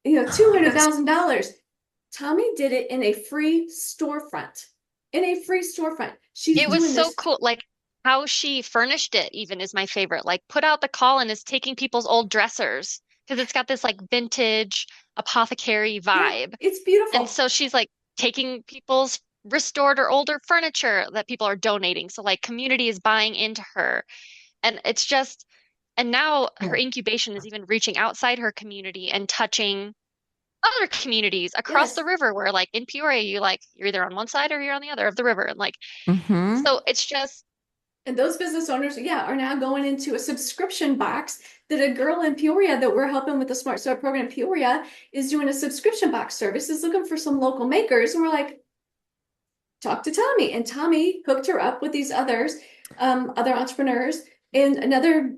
$200,000. Tommy did it in a free storefront. It was so cool. Like how she furnished it even is my favorite. Like put out the call and is taking people's old dressers because it's got this like vintage apothecary vibe. Yeah, it's beautiful. And so she's like taking people's restored or older furniture that people are donating. So like community is buying into her. And it's just, and now her incubation is even reaching outside her community and touching other communities across Yes. the river where like in Peoria, you're either on one side or you're on the other of the river. And like, Mhm. so it's just, And those business owners, are now going into a subscription box that a girl in Peoria that we're helping with the Smart Start program in Peoria is doing a subscription box service, is looking for some local makers. And we're like, talk to Tommy. And Tommy hooked her up with these other entrepreneurs. And another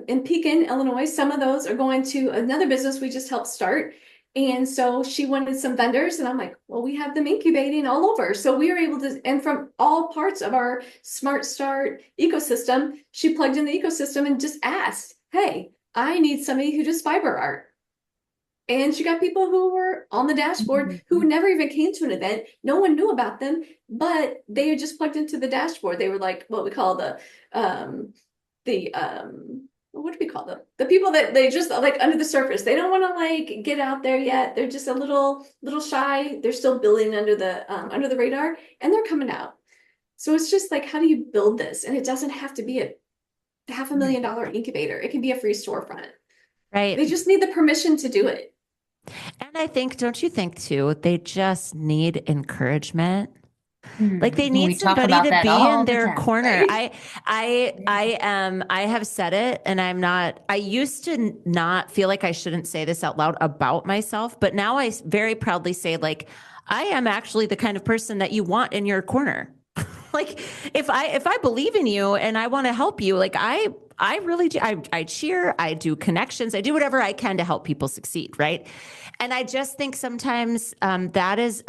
in Pekin, Illinois, some of those are going to another business we just helped start. And so she wanted some vendors, and I'm like, well, we have them incubating all over. So we were able to, and from all parts of our SmartStart ecosystem, she plugged in the ecosystem and just asked, hey, I need somebody who does fiber art. And she got people who were on the dashboard who never even came to an event. No one knew about them, but they had just plugged into the dashboard. They were like what we call the what do we call them? The people that they just like under the surface. They don't want to like get out there yet. They're just a little shy. They're still building under the radar, and they're coming out. So it's just like, how do you build this? And it doesn't have to be a $500,000 incubator. It can be a free storefront. Right. They just need the permission to do it. And I think, don't you think too, they just need encouragement. Like they need somebody to be in their corner. Right? I have said it, and I used to not feel like I shouldn't say this out loud about myself, but now I very proudly say, like, I am actually the kind of person that you want in your corner. Like if I believe in you and I want to help you, like I really do. I cheer, I do connections, I do whatever I can to help people succeed. Right. And I just think sometimes that is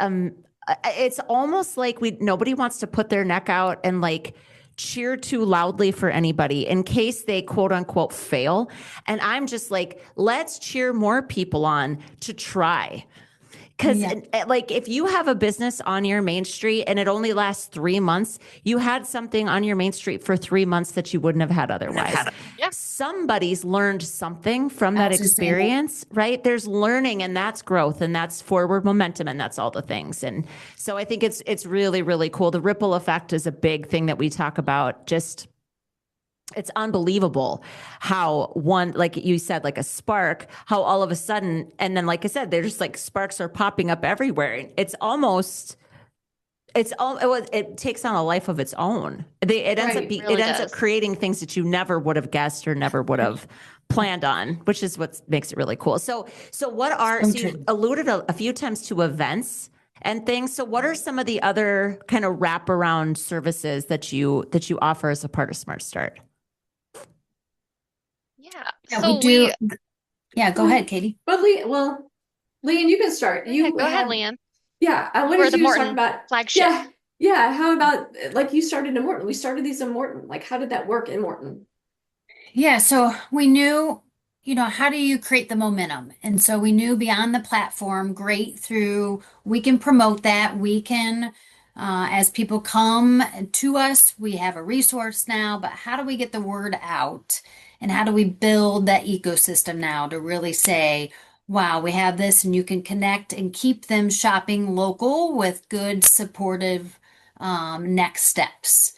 it's almost like nobody wants to put their neck out and like cheer too loudly for anybody in case they quote unquote fail. And I'm just like, let's cheer more people on to try. Because like if you have a business on your main street and it only lasts 3 months, you had something on your main street for 3 months that you wouldn't have had otherwise. Yeah. Somebody's learned something from that experience, right? There's learning, and that's growth, and that's forward momentum, and that's all the things. And so I think it's really, really cool. The ripple effect is a big thing that we talk about. Just it's unbelievable how one, like you said, like a spark, how all of a sudden, and then, like I said, they're just like sparks are popping up everywhere. It takes on a life of its own. It ends up creating things that you never would have guessed or never would have planned on, which is what makes it really cool. So you alluded a few times to events and things. So what are some of the other kind of wraparound services that you offer as a part of SmartStart? Yeah, so we do. Yeah, go ahead, Katie. But Leigh Ann, you can start. Go ahead, Leigh Ann. Yeah, I wanted the you to Morton talk about flagship. Yeah. How about like you started in Morton? We started these in Morton. Like, how did that work in Morton? Yeah, so we knew, how do you create the momentum? And so we knew beyond the platform, great through, we can promote that. We can, as people come to us, we have a resource now, but how do we get the word out? And how do we build that ecosystem now to really say, wow, we have this, and you can connect and keep them shopping local with good, supportive next steps.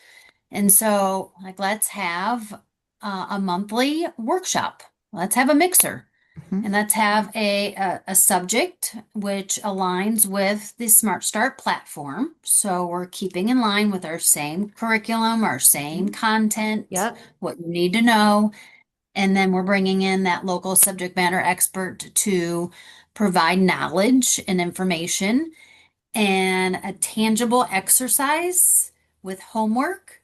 And so, like, let's have a monthly workshop. Let's have a mixer, and let's have a subject which aligns with the SmartStart platform. So we're keeping in line with our same curriculum, our same content, what you need to know. And then we're bringing in that local subject matter expert to provide knowledge and information and a tangible exercise with homework.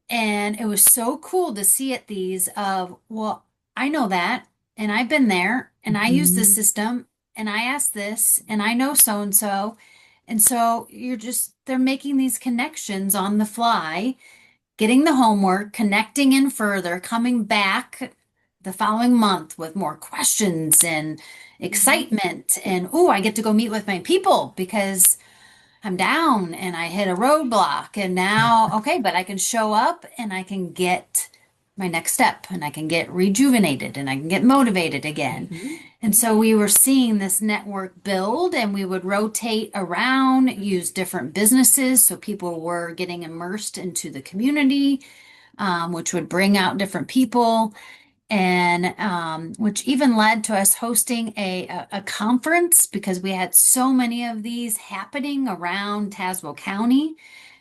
And it was so cool to see at these of, well, I know that, and I've been there, and I use this system, and I asked this, and I know so-and-so. And so they're making these connections on the fly, getting the homework, connecting in further, coming back the following month with more questions and excitement. And, I get to go meet with my people because I'm down and I hit a roadblock. And now, okay, but I can show up and I can get my next step, and I can get rejuvenated, and I can get motivated again. And so we were seeing this network build, and we would rotate around, use different businesses. So people were getting immersed into the community, which would bring out different people, and which even led to us hosting a conference, because we had so many of these happening around Tazewell County.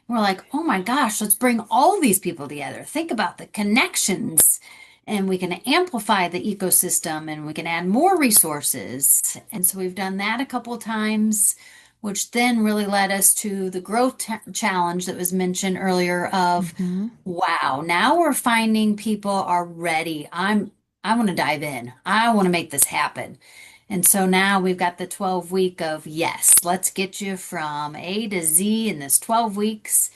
We're like, oh my gosh, let's bring all these people together. Think about the connections, and we can amplify the ecosystem, and we can add more resources. And so we've done that a couple of times, which then really led us to the growth challenge that was mentioned earlier of, wow, now we're finding people are ready. I want to dive in. I want to make this happen. And so now we've got the 12-week of, yes, let's get you from A to Z in this 12 weeks.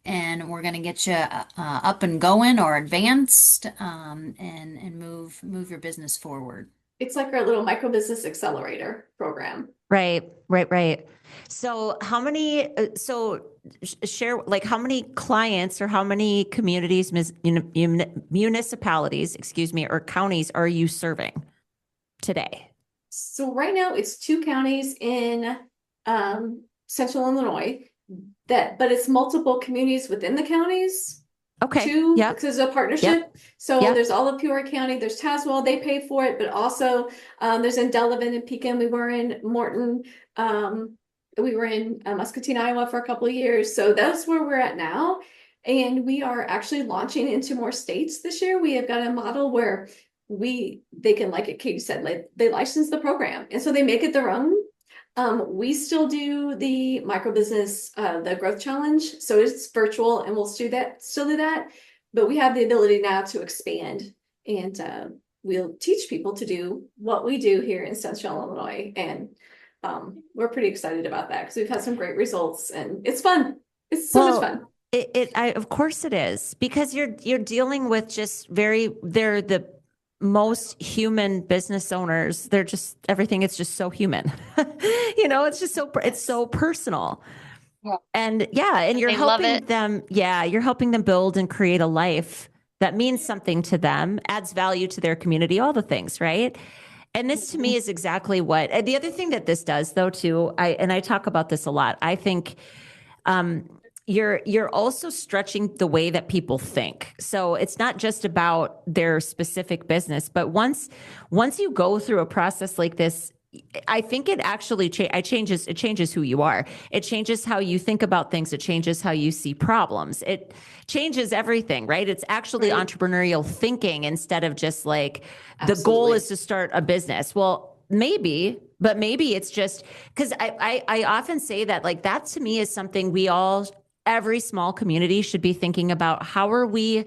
And we're going to get you up and going or advanced, and move your business forward. It's like our little microbusiness accelerator program. Right. So how many, share, like how many clients or how many communities, municipalities, excuse me, or counties are you serving today? So right now it's 2 counties in central Illinois but it's multiple communities within the counties. Okay. Too, Yep. because it's a partnership. So Yep. there's all of Peoria County, there's Tazewell, they pay for it, but also there's in Delavan and Pekin. We were in Morton, we were in Muscatine, Iowa for a couple of years. So that's where we're at now. And we are actually launching into more states this year. We have got a model where they can, like Katie said, like they license the program and so they make it their own. We still do the microbusiness, the growth challenge. So it's virtual and we'll still do that. But we have the ability now to expand and we'll teach people to do what we do here in Central Illinois. And we're pretty excited about that because we've had some great results and it's fun. It's so much fun. Of course it is, because you're dealing with they're the most human business owners. They're just everything. It's just so human, it's just it's so personal. And you're helping them. Yeah. You're helping them build and create a life that means something to them, adds value to their community, all the things. Right. And this to me is exactly what, and the other thing that this does though, too, I talk about this a lot. I think, you're also stretching the way that people think. So it's not just about their specific business, but once you go through a process like this, I think it actually changes who you are. It changes how you think about things. It changes how you see problems. It changes everything, right? It's actually entrepreneurial thinking instead of just like the goal is to start a business. Well, maybe, but maybe it's just because I often say that, like, that to me is something every small community should be thinking about. How are we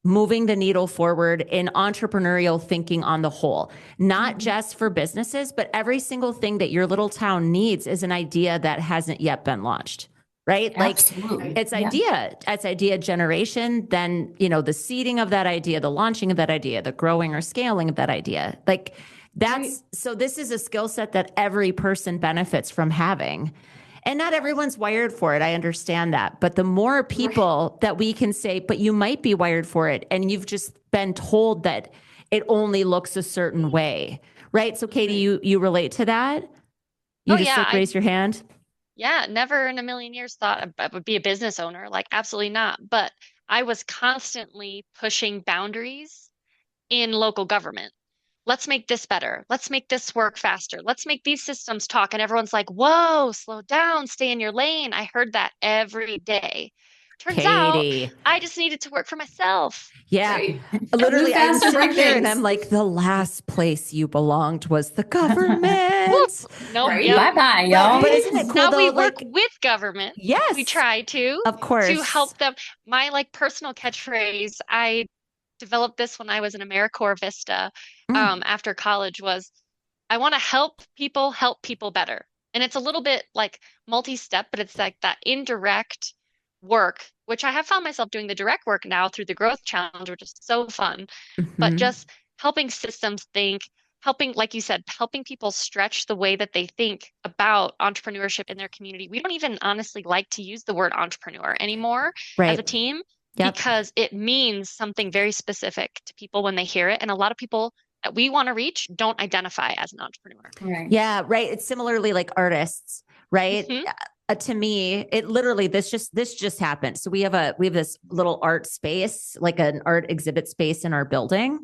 moving the needle forward in entrepreneurial thinking on the whole, not just for businesses, but every single thing that your little town needs is an idea that hasn't yet been launched, right? Absolutely. Like it's idea generation, then, the seeding of that idea, the launching of that idea, the growing or scaling of that idea. Like so this is a skill set that every person benefits from having. And not everyone's wired for it. I understand that. But the more people that we can say, but you might be wired for it, and you've just been told that it only looks a certain way, right? So Katie, you relate to that? Raise your hand? Yeah, never in a million years thought I would be a business owner. Like, absolutely not. But I was constantly pushing boundaries in local government. Let's make this better. Let's make this work faster. Let's make these systems talk. And everyone's like, whoa, slow down, stay in your lane. I heard that every day. Turns out I just needed to work for myself. Yeah. Right. Literally, I'm sitting there and I'm like, the last place you belonged was the government. No, Bye-bye, y'all. But isn't it cool now though? we work with government. Yes. We try to. Of course. To help them. My personal catchphrase, I developed this when I was in AmeriCorps Vista after college, was I want to help people better. And it's a little bit like multi-step, but it's like that indirect work, which I have found myself doing the direct work now through the growth challenge, which is so fun. But just helping systems think, helping, like you said, helping people stretch the way that they think about entrepreneurship in their community. We don't even honestly like to use the word entrepreneur anymore as a team. Yep. Because it means something very specific to people when they hear it. And a lot of people that we want to reach don't identify as an entrepreneur. Right. Yeah, right. It's similarly like artists, right? To me, it literally, this just happened. So we have this little art space, like an art exhibit space in our building.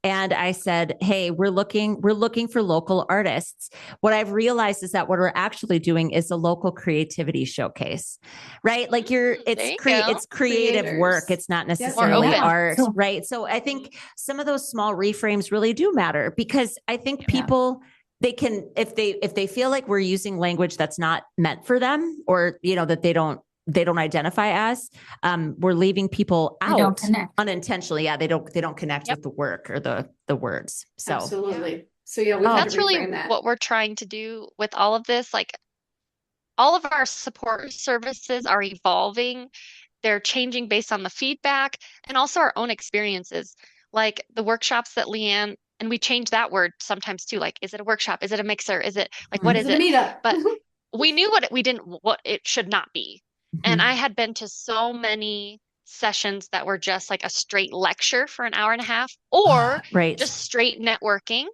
And I said, hey, we're looking for local artists. What I've realized is that what we're actually doing is a local creativity showcase, right? Like it's creative work. It's not necessarily art, right? So I think some of those small reframes really do matter, because I think people, they can, if they feel like we're using language that's not meant for them, or, that they don't identify as, we're leaving people out unintentionally. Yeah. They don't connect with the work or the words. So absolutely. So that's really what we're trying to do with all of this. Like, all of our support services are evolving. They're changing based on the feedback and also our own experiences. Like the workshops that Leigh Ann And we change that word sometimes too. Like, is it a workshop? Is it a mixer? Is it like, what Mhm. Is is it a it? meetup? But we knew what it should not be. And I had been to so many sessions that were just like a straight lecture for an hour and a half, or Right. just straight networking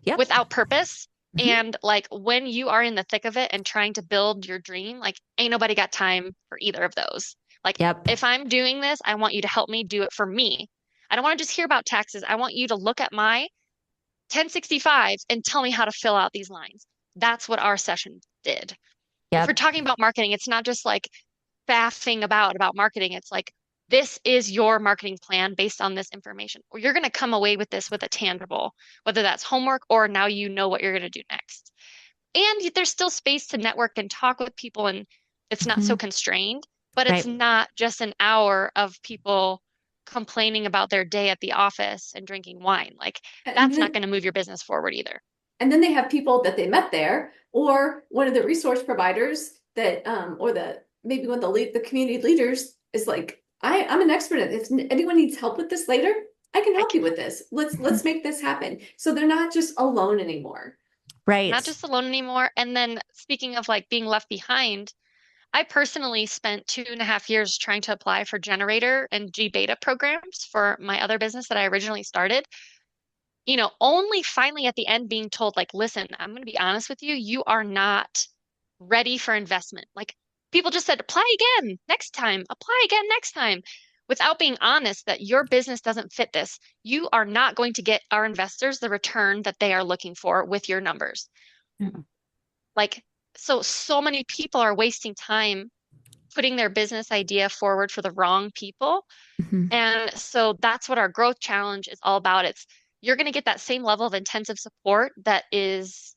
Yep. without purpose. Mhm. And like when you are in the thick of it and trying to build your dream, like ain't nobody got time for either of those. Like Yep. if I'm doing this, I want you to help me do it for me. I don't want to just hear about taxes. I want you to look at my 1065 and tell me how to fill out these lines. That's what our session did. If we're Yep. talking about marketing, it's not just like faffing about marketing. It's like this is your marketing plan based on this information. Or you're going to come away with this with a tangible, whether that's homework or now you know what you're going to do next. And there's still space to network and talk with people, and it's not so Mhm. constrained, but it's Right. not just an hour of people complaining about their day at the office and drinking wine. Like And that's not then going to move your business forward either. they have people that they met there, or one of the resource providers that, or the maybe one of the community leaders is like, I'm an expert at this. If anyone needs help with this later, I can I help can you with this. Let's Mhm. make this happen. So they're not just alone anymore. not Right. just alone anymore. And then speaking of like being left behind, I personally spent 2.5 years trying to apply for generator and G beta programs for my other business that I originally started. Only finally at the end being told, like, listen, I'm going to be honest with you, you are not ready for investment. Like, people just said, apply again next time, apply again next time, without being honest that your business doesn't fit this. You are not going to get our investors the return that they are looking for with your numbers. Mhm. Like, so many people are wasting time putting their business idea forward for the wrong people. Mhm. And so that's what our growth challenge is all about. It's you're going to get that same level of intensive support that is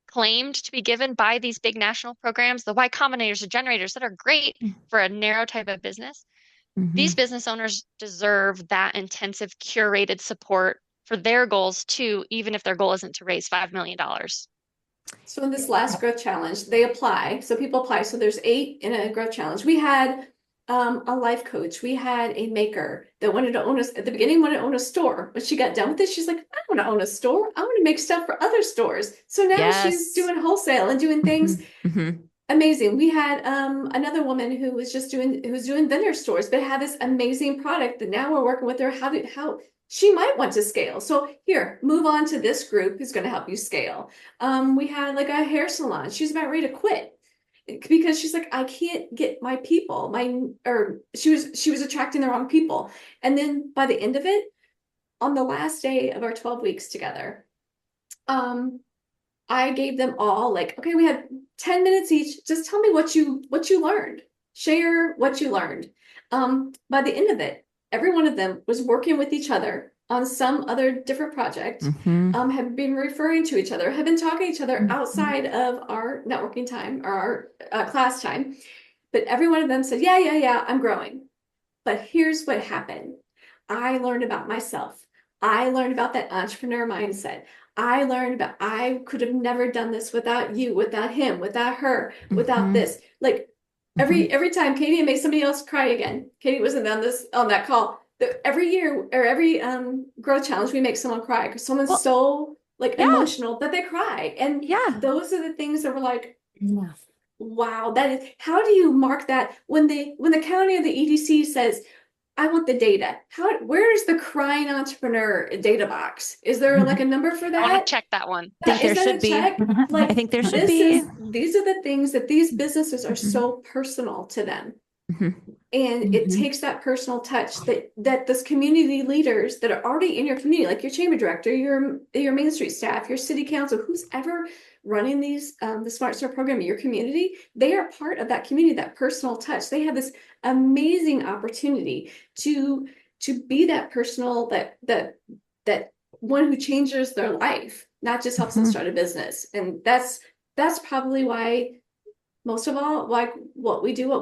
claimed to be given by these big national programs, the Y Combinators, the generators that are great for a narrow type of business. These Mhm. business owners deserve that intensive, curated support for their goals too, even if their goal isn't to raise $5 million. So in this last growth challenge, they apply. So people apply. So there's 8 in a growth challenge. We had a life coach. We had a maker that wanted to own us at the beginning, wanted to own a store. But she got done with it. She's like, I don't want to own a store. I want to make stuff for other stores. So now she's Yes. doing wholesale and doing things. Mhm. Mhm. Amazing. We had another woman who was doing vendor stores, but had this amazing product that now we're working with her how she might want to scale. So here, move on to this group who's going to help you scale. We had like a hair salon. She's about ready to quit because she's like, I can't get my people, or she was attracting the wrong people. And then by the end of it, on the last day of our 12 weeks together, um, I gave them all like, okay, we had 10 minutes each. Just tell me what you learned. Share what you learned. By the end of it, every one of them was working with each other on some other different project, Mhm. have been referring to each other, have been talking to each other Mhm. outside of our networking time or our class time. But every one of them said, yeah, I'm growing. But here's what happened. I learned about myself. I learned about that entrepreneur mindset. I could have never done this without you, without him, without her, without Mhm. this. Like Mhm. every time Katie made somebody else cry again. Katie wasn't on that call. Every year or every growth challenge, we make someone cry because someone's Well, so like yeah. emotional that they cry. And Yeah. those are the things that were like, Yeah. wow, that is, how do you mark that when the county or the EDC says, I want the data. Where is the crying entrepreneur data box? Is there like a number for I want to that? check that one. I think there Is that should a be. check? I Like think there should be. these are the things that these businesses are Mhm. so personal to them. Mhm. And it Mhm. takes that personal touch that this community leaders that are already in your community, like your chamber director, your Main Street staff, your city council, who's ever running these the Smart Start program in your community, they are part of that community, that personal touch. They have this amazing opportunity to be that personal that one who changes their life, not just helps them Mhm. start a business. And that's probably why most of all, like what we do, and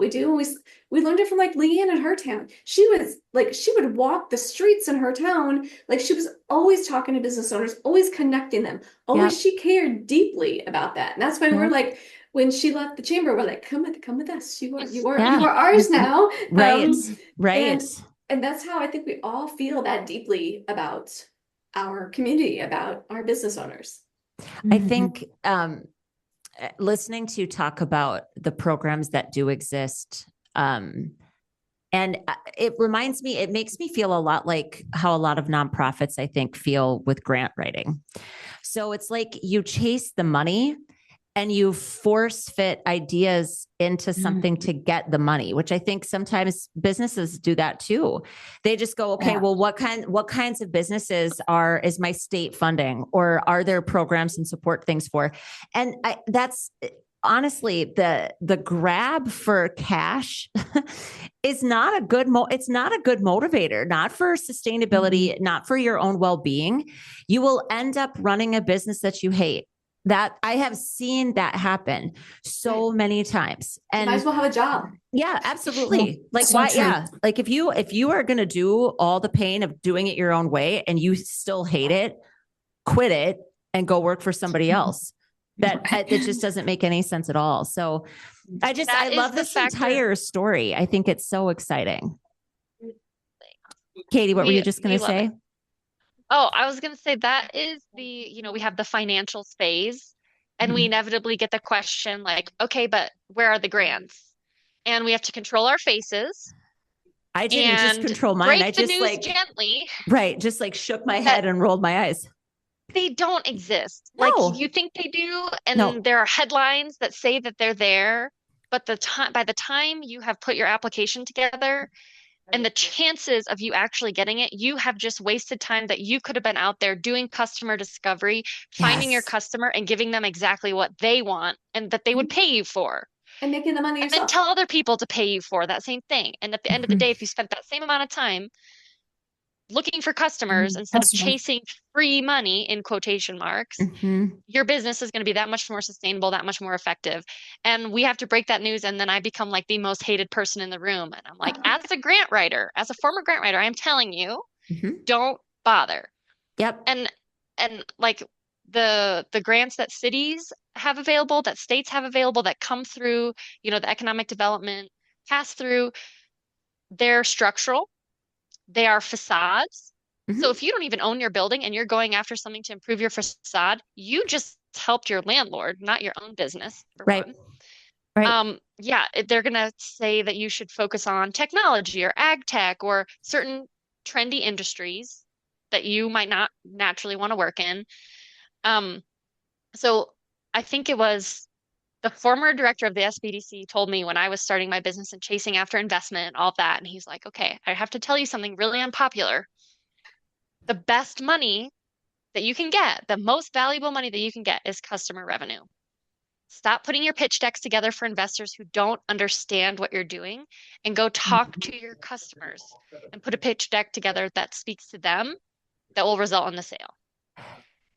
we learned it from like Leigh Ann in her town. She would walk the streets in her town, like she was always talking to business owners, always connecting them, always Yep. she cared deeply about that. And that's why we're Yep. like, when she left the chamber, we're like, come with us. You Yeah. are ours now. Right. And Right. and that's how I think we all feel that deeply about our community, about our business owners. I think listening to you talk about the programs that do exist, and it reminds me, it makes me feel a lot like how a lot of nonprofits, I think, feel with grant writing. So it's like you chase the money and you force fit ideas into something to get the money, which I think sometimes businesses do that too. They just go, okay, well, what kinds of businesses is my state funding, or are there programs and support things for? And that's honestly the grab for cash is not a good it's not a good motivator, not for sustainability, not for your own well-being. You will end up running a business that you hate. That I have seen that happen so many times. And you might as well have a job. Yeah, absolutely. Like so why? true. Yeah. Like if you are going to do all the pain of doing it your own way and you still hate it, quit it and go work for somebody else. It just doesn't make any sense at all. So I love this entire story. I think it's so exciting. Katie, what were you just going to say? Oh, I was going to say that is we have the financials phase, and we inevitably get the question like, okay, but where are the grants? And we have to control our faces. I didn't just control mine. I just gently. Right. Just like shook my head and rolled my eyes. They don't exist. No. Like you think they do. And there are headlines that say that they're there. But by the time you have put your application together, and the chances of you actually getting it, you have just wasted time that you could have been out there doing customer discovery, finding your customer and giving them exactly what they want and that they would pay you for. And making the money yourself. And then tell other people to pay you for that same thing. And at the end of the day, if you spent that same amount of time looking for customers instead of chasing free money in quotation marks, your business is going to be that much more sustainable, that much more effective. And we have to break that news. And then I become like the most hated person in the room. And I'm like, as a former grant writer, I'm telling you, don't bother. Yep. And like the grants that cities have available, that states have available, that come through, the economic development pass through, they're structural. They are facades. So if you don't even own your building and you're going after something to improve your facade, you just helped your landlord, not your own business. Right. Right. They're going to say that you should focus on technology or ag tech or certain trendy industries that you might not naturally want to work in. So I think it was the former director of the SBDC told me when I was starting my business and chasing after investment and all that. And he's like, okay, I have to tell you something really unpopular. The best money that you can get, the most valuable money that you can get is customer revenue. Stop putting your pitch decks together for investors who don't understand what you're doing and go talk to your customers and put a pitch deck together that speaks to them that will result in the sale.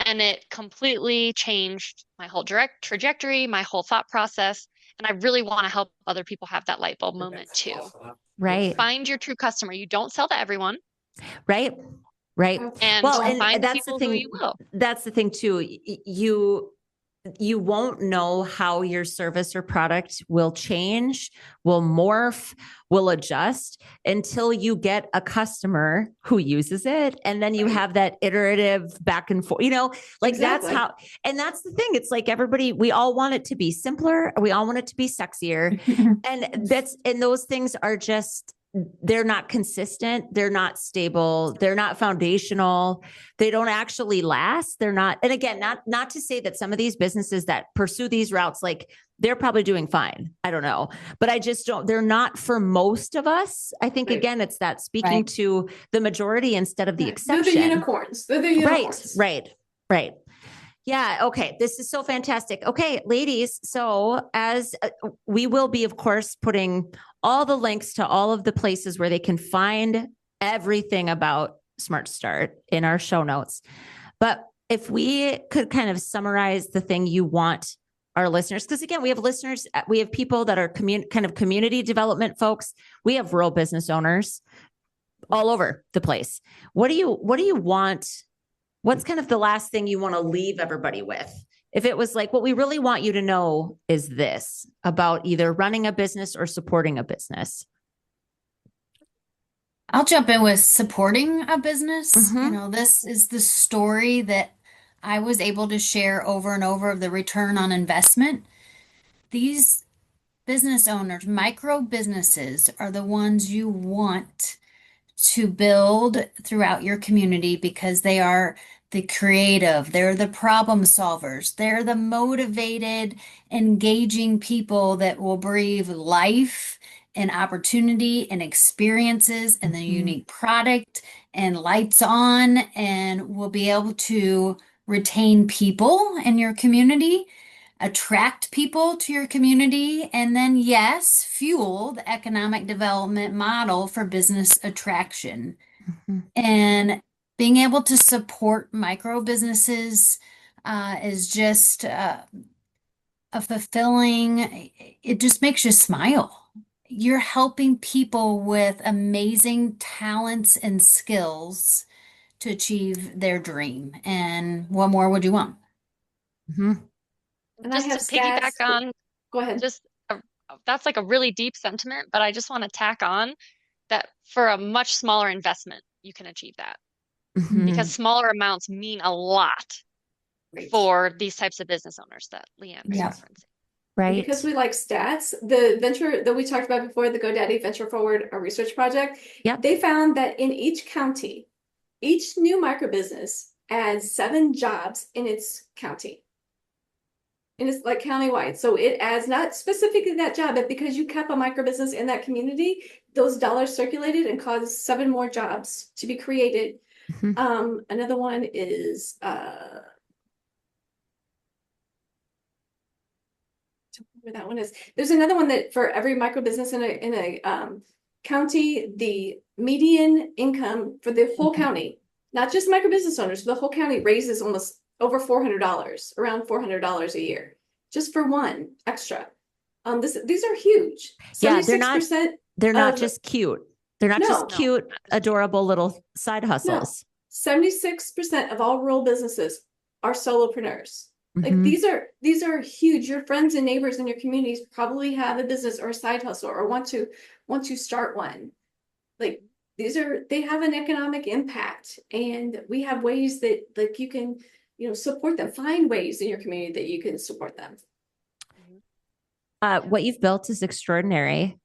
And it completely changed my whole trajectory, my whole thought process. And I really want to help other people have that light bulb moment too. Right. Find your true customer. You don't sell to everyone. Right. Right. And find that's people the thing, who you will. That's the thing too. You won't know how your service or product will change, will morph, will adjust until you get a customer who uses it. And then you have that iterative back and forth, that's how, and that's the thing. It's like we all want it to be simpler. We all want it to be sexier. And those things are just, they're not consistent. They're not stable. They're not foundational. They don't actually last. They're not. And again, not to say that some of these businesses that pursue these routes, like they're probably doing fine. I don't know, but I just don't, they're not for most of us. I think again, it's that speaking to the majority instead of the exception. They're the unicorns. They're the unicorns. Right. Yeah. Okay. This is so fantastic. Okay, ladies. So as we will be, of course, putting all the links to all of the places where they can find everything about SmartStart in our show notes. But if we could kind of summarize the thing you want our listeners, because again, we have listeners, we have people that are kind of community development folks. We have rural business owners all over the place. What do you want? What's kind of the last thing you want to leave everybody with? If it was like, what we really want you to know is this about either running a business or supporting a business. I'll jump in with supporting a business. You Mm-hmm. know, this is the story that I was able to share over and over of the return on investment. These business owners, micro businesses, are the ones you want to build throughout your community because they are the creative, they're the problem solvers, they're the motivated, engaging people that will breathe life and opportunity and experiences and the Mm-hmm. unique product and lights on, and will be able to retain people in your community, attract people to your community, and then, yes, fuel the economic development model for business attraction. Mm-hmm. And being able to support micro businesses is just a fulfilling, it just makes you smile. You're helping people with amazing talents and skills to achieve their dream. And what more would you want? Mm-hmm. And I Just have to piggyback stats. on, Go ahead. just a, that's like a really deep sentiment, but I just want to tack on that for a much smaller investment, you can achieve that because Mm-hmm. smaller amounts mean a lot Great. for these types of business owners that Leigh Ann was Yeah. referencing. And because Right. we like stats, the venture that we talked about before, the GoDaddy Venture Forward research project, Yep. they found that in each county, each new microbusiness adds 7 jobs in its county. And it's like countywide. So it adds not specifically that job, but because you kept a microbusiness in that community, those dollars circulated and caused 7 more jobs to be created. Mm-hmm. Another one is where that one is. There's another one that for every microbusiness in a county, the median income for the whole county, not just microbusiness owners, the whole county raises almost over $400, around $400 a year, just for one extra. These are huge. Yeah, 76% they're not of just cute. They're not just no, No, cute, not just cute. adorable little side no, hustles. 76% of all rural businesses are solopreneurs. Like Mm-hmm. these are huge. Your friends and neighbors in your communities probably have a business or a side hustle or want to start one. Like they have an economic impact, and we have ways that like you can, support them. Find ways in your community that you can support them. What you've built is extraordinary.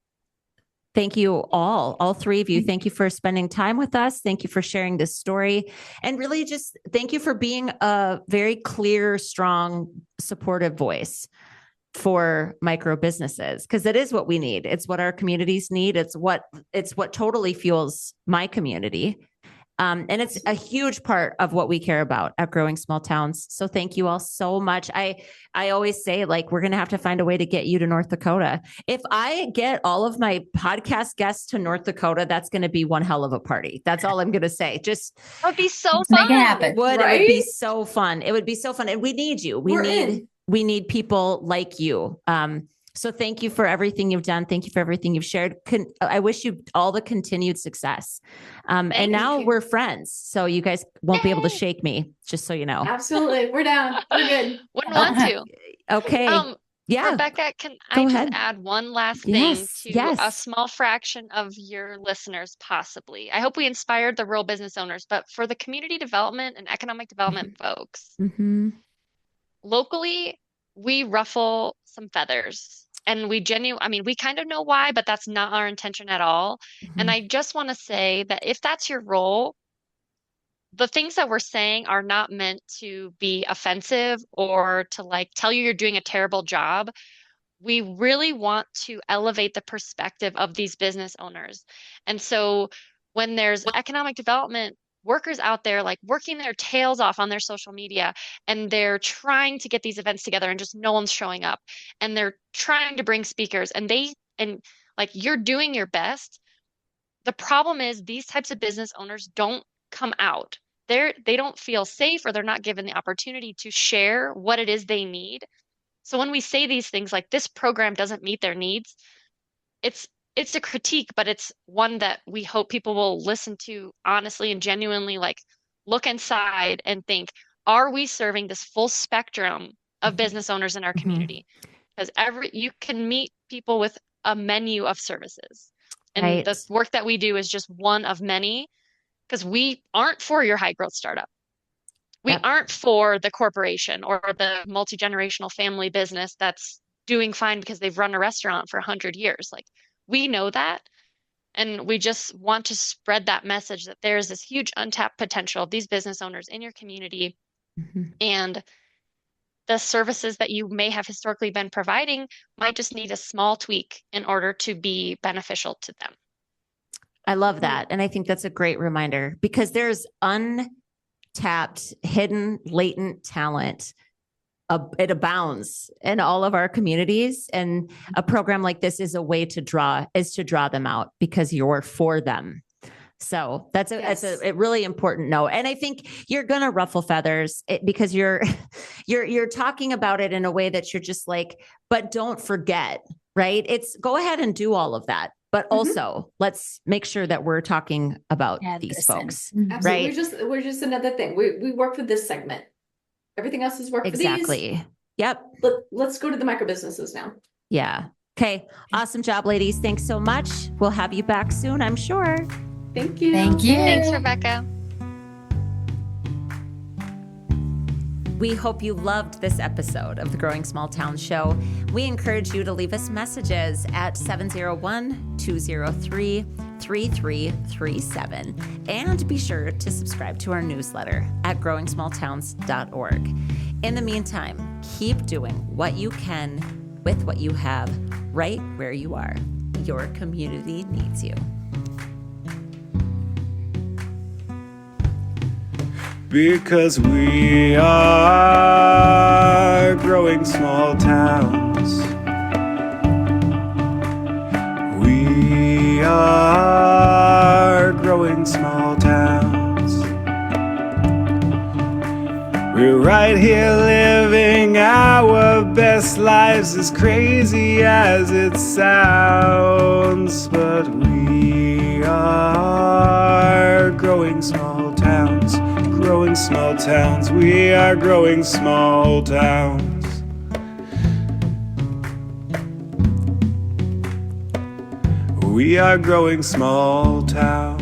Thank you all 3 of you. Thank you for spending time with us. Thank you for sharing this story. And really just thank you for being a very clear, strong, supportive voice for micro businesses, because it is what we need. It's what our communities need. It's what totally fuels my community. And it's a huge part of what we care about at Growing Small Towns. So thank you all so much. I always say, like, we're going to have to find a way to get you to North Dakota. If I get all of my podcast guests to North Dakota, that's going to be one hell of a party. That's all I'm going to say. Just That would be so Let's make it fun. happen. it would Right? be so fun. It would be so fun. And we need you. We're in. We need people like you. So thank you for everything you've done. Thank you for everything you've shared. I wish you all the continued success. And Thank now you. we're friends, so you guys won't be able to Yay. shake me, just so you know. Absolutely. We're down. We're good. Wouldn't want to. Okay. Yeah. Rebecca, can Go I just ahead. add one last thing Yes. to a Yes. small fraction of your listeners, possibly? I hope we inspired the rural business owners, but for the community development and economic development folks, Mm-hmm. locally, we ruffle some feathers. And I mean, we kind of know why, but that's not our intention at all. And I just want to say that if that's your role, the things that we're saying are not meant to be offensive or to like tell you you're doing a terrible job. We really want to elevate the perspective of these business owners. And so when there's economic development workers out there like working their tails off on their social media and they're trying to get these events together and just no one's showing up and they're trying to bring speakers and like you're doing your best. The problem is these types of business owners don't come out. They don't feel safe or they're not given the opportunity to share what it is they need. So when we say these things like this program doesn't meet their needs, it's it's a critique, but it's one that we hope people will listen to honestly and genuinely, like look inside and think, are we serving this full spectrum of business owners in our Mm-hmm. community? Because you can meet people with a menu of services. And the Right. work that we do is just one of many, because we aren't for your high growth startup. We Yep. aren't for the corporation or the multi-generational family business that's doing fine because they've run a restaurant for 100 years. Like, we know that. And we just want to spread that message that there's this huge untapped potential of these business owners in your community. Mhm. And the services that you may have historically been providing might just need a small tweak in order to be beneficial to them. I love that. And I think that's a great reminder because there's untapped, hidden, latent talent. It abounds in all of our communities. And a program like this is a way to draw them out because you're for them. So that's a really important note. And I think you're going to ruffle feathers because you're talking about it in a way that you're just like, but don't forget, right? It's go ahead and do all of that. But also let's make sure that we're talking about these folks, Absolutely. right? We're just another thing. We work for this segment. Everything else is work for these. Exactly. Yep. Let's go to the microbusinesses now. Yeah. Okay. Awesome job, ladies. Thanks so much. We'll have you back soon, I'm sure. Thank you. Thank you. Thanks, Rebecca. We hope you loved this episode of the Growing Small Town Show. We encourage you to leave us messages at 701-203-3337. And be sure to subscribe to our newsletter at growingsmalltowns.org. In the meantime, keep doing what you can with what you have right where you are. Your community needs you. Because we are growing small towns. We are growing small towns. We're right here living our best lives, as crazy as it sounds. But we are growing small towns. Growing small towns, we are growing small towns. We are growing small towns.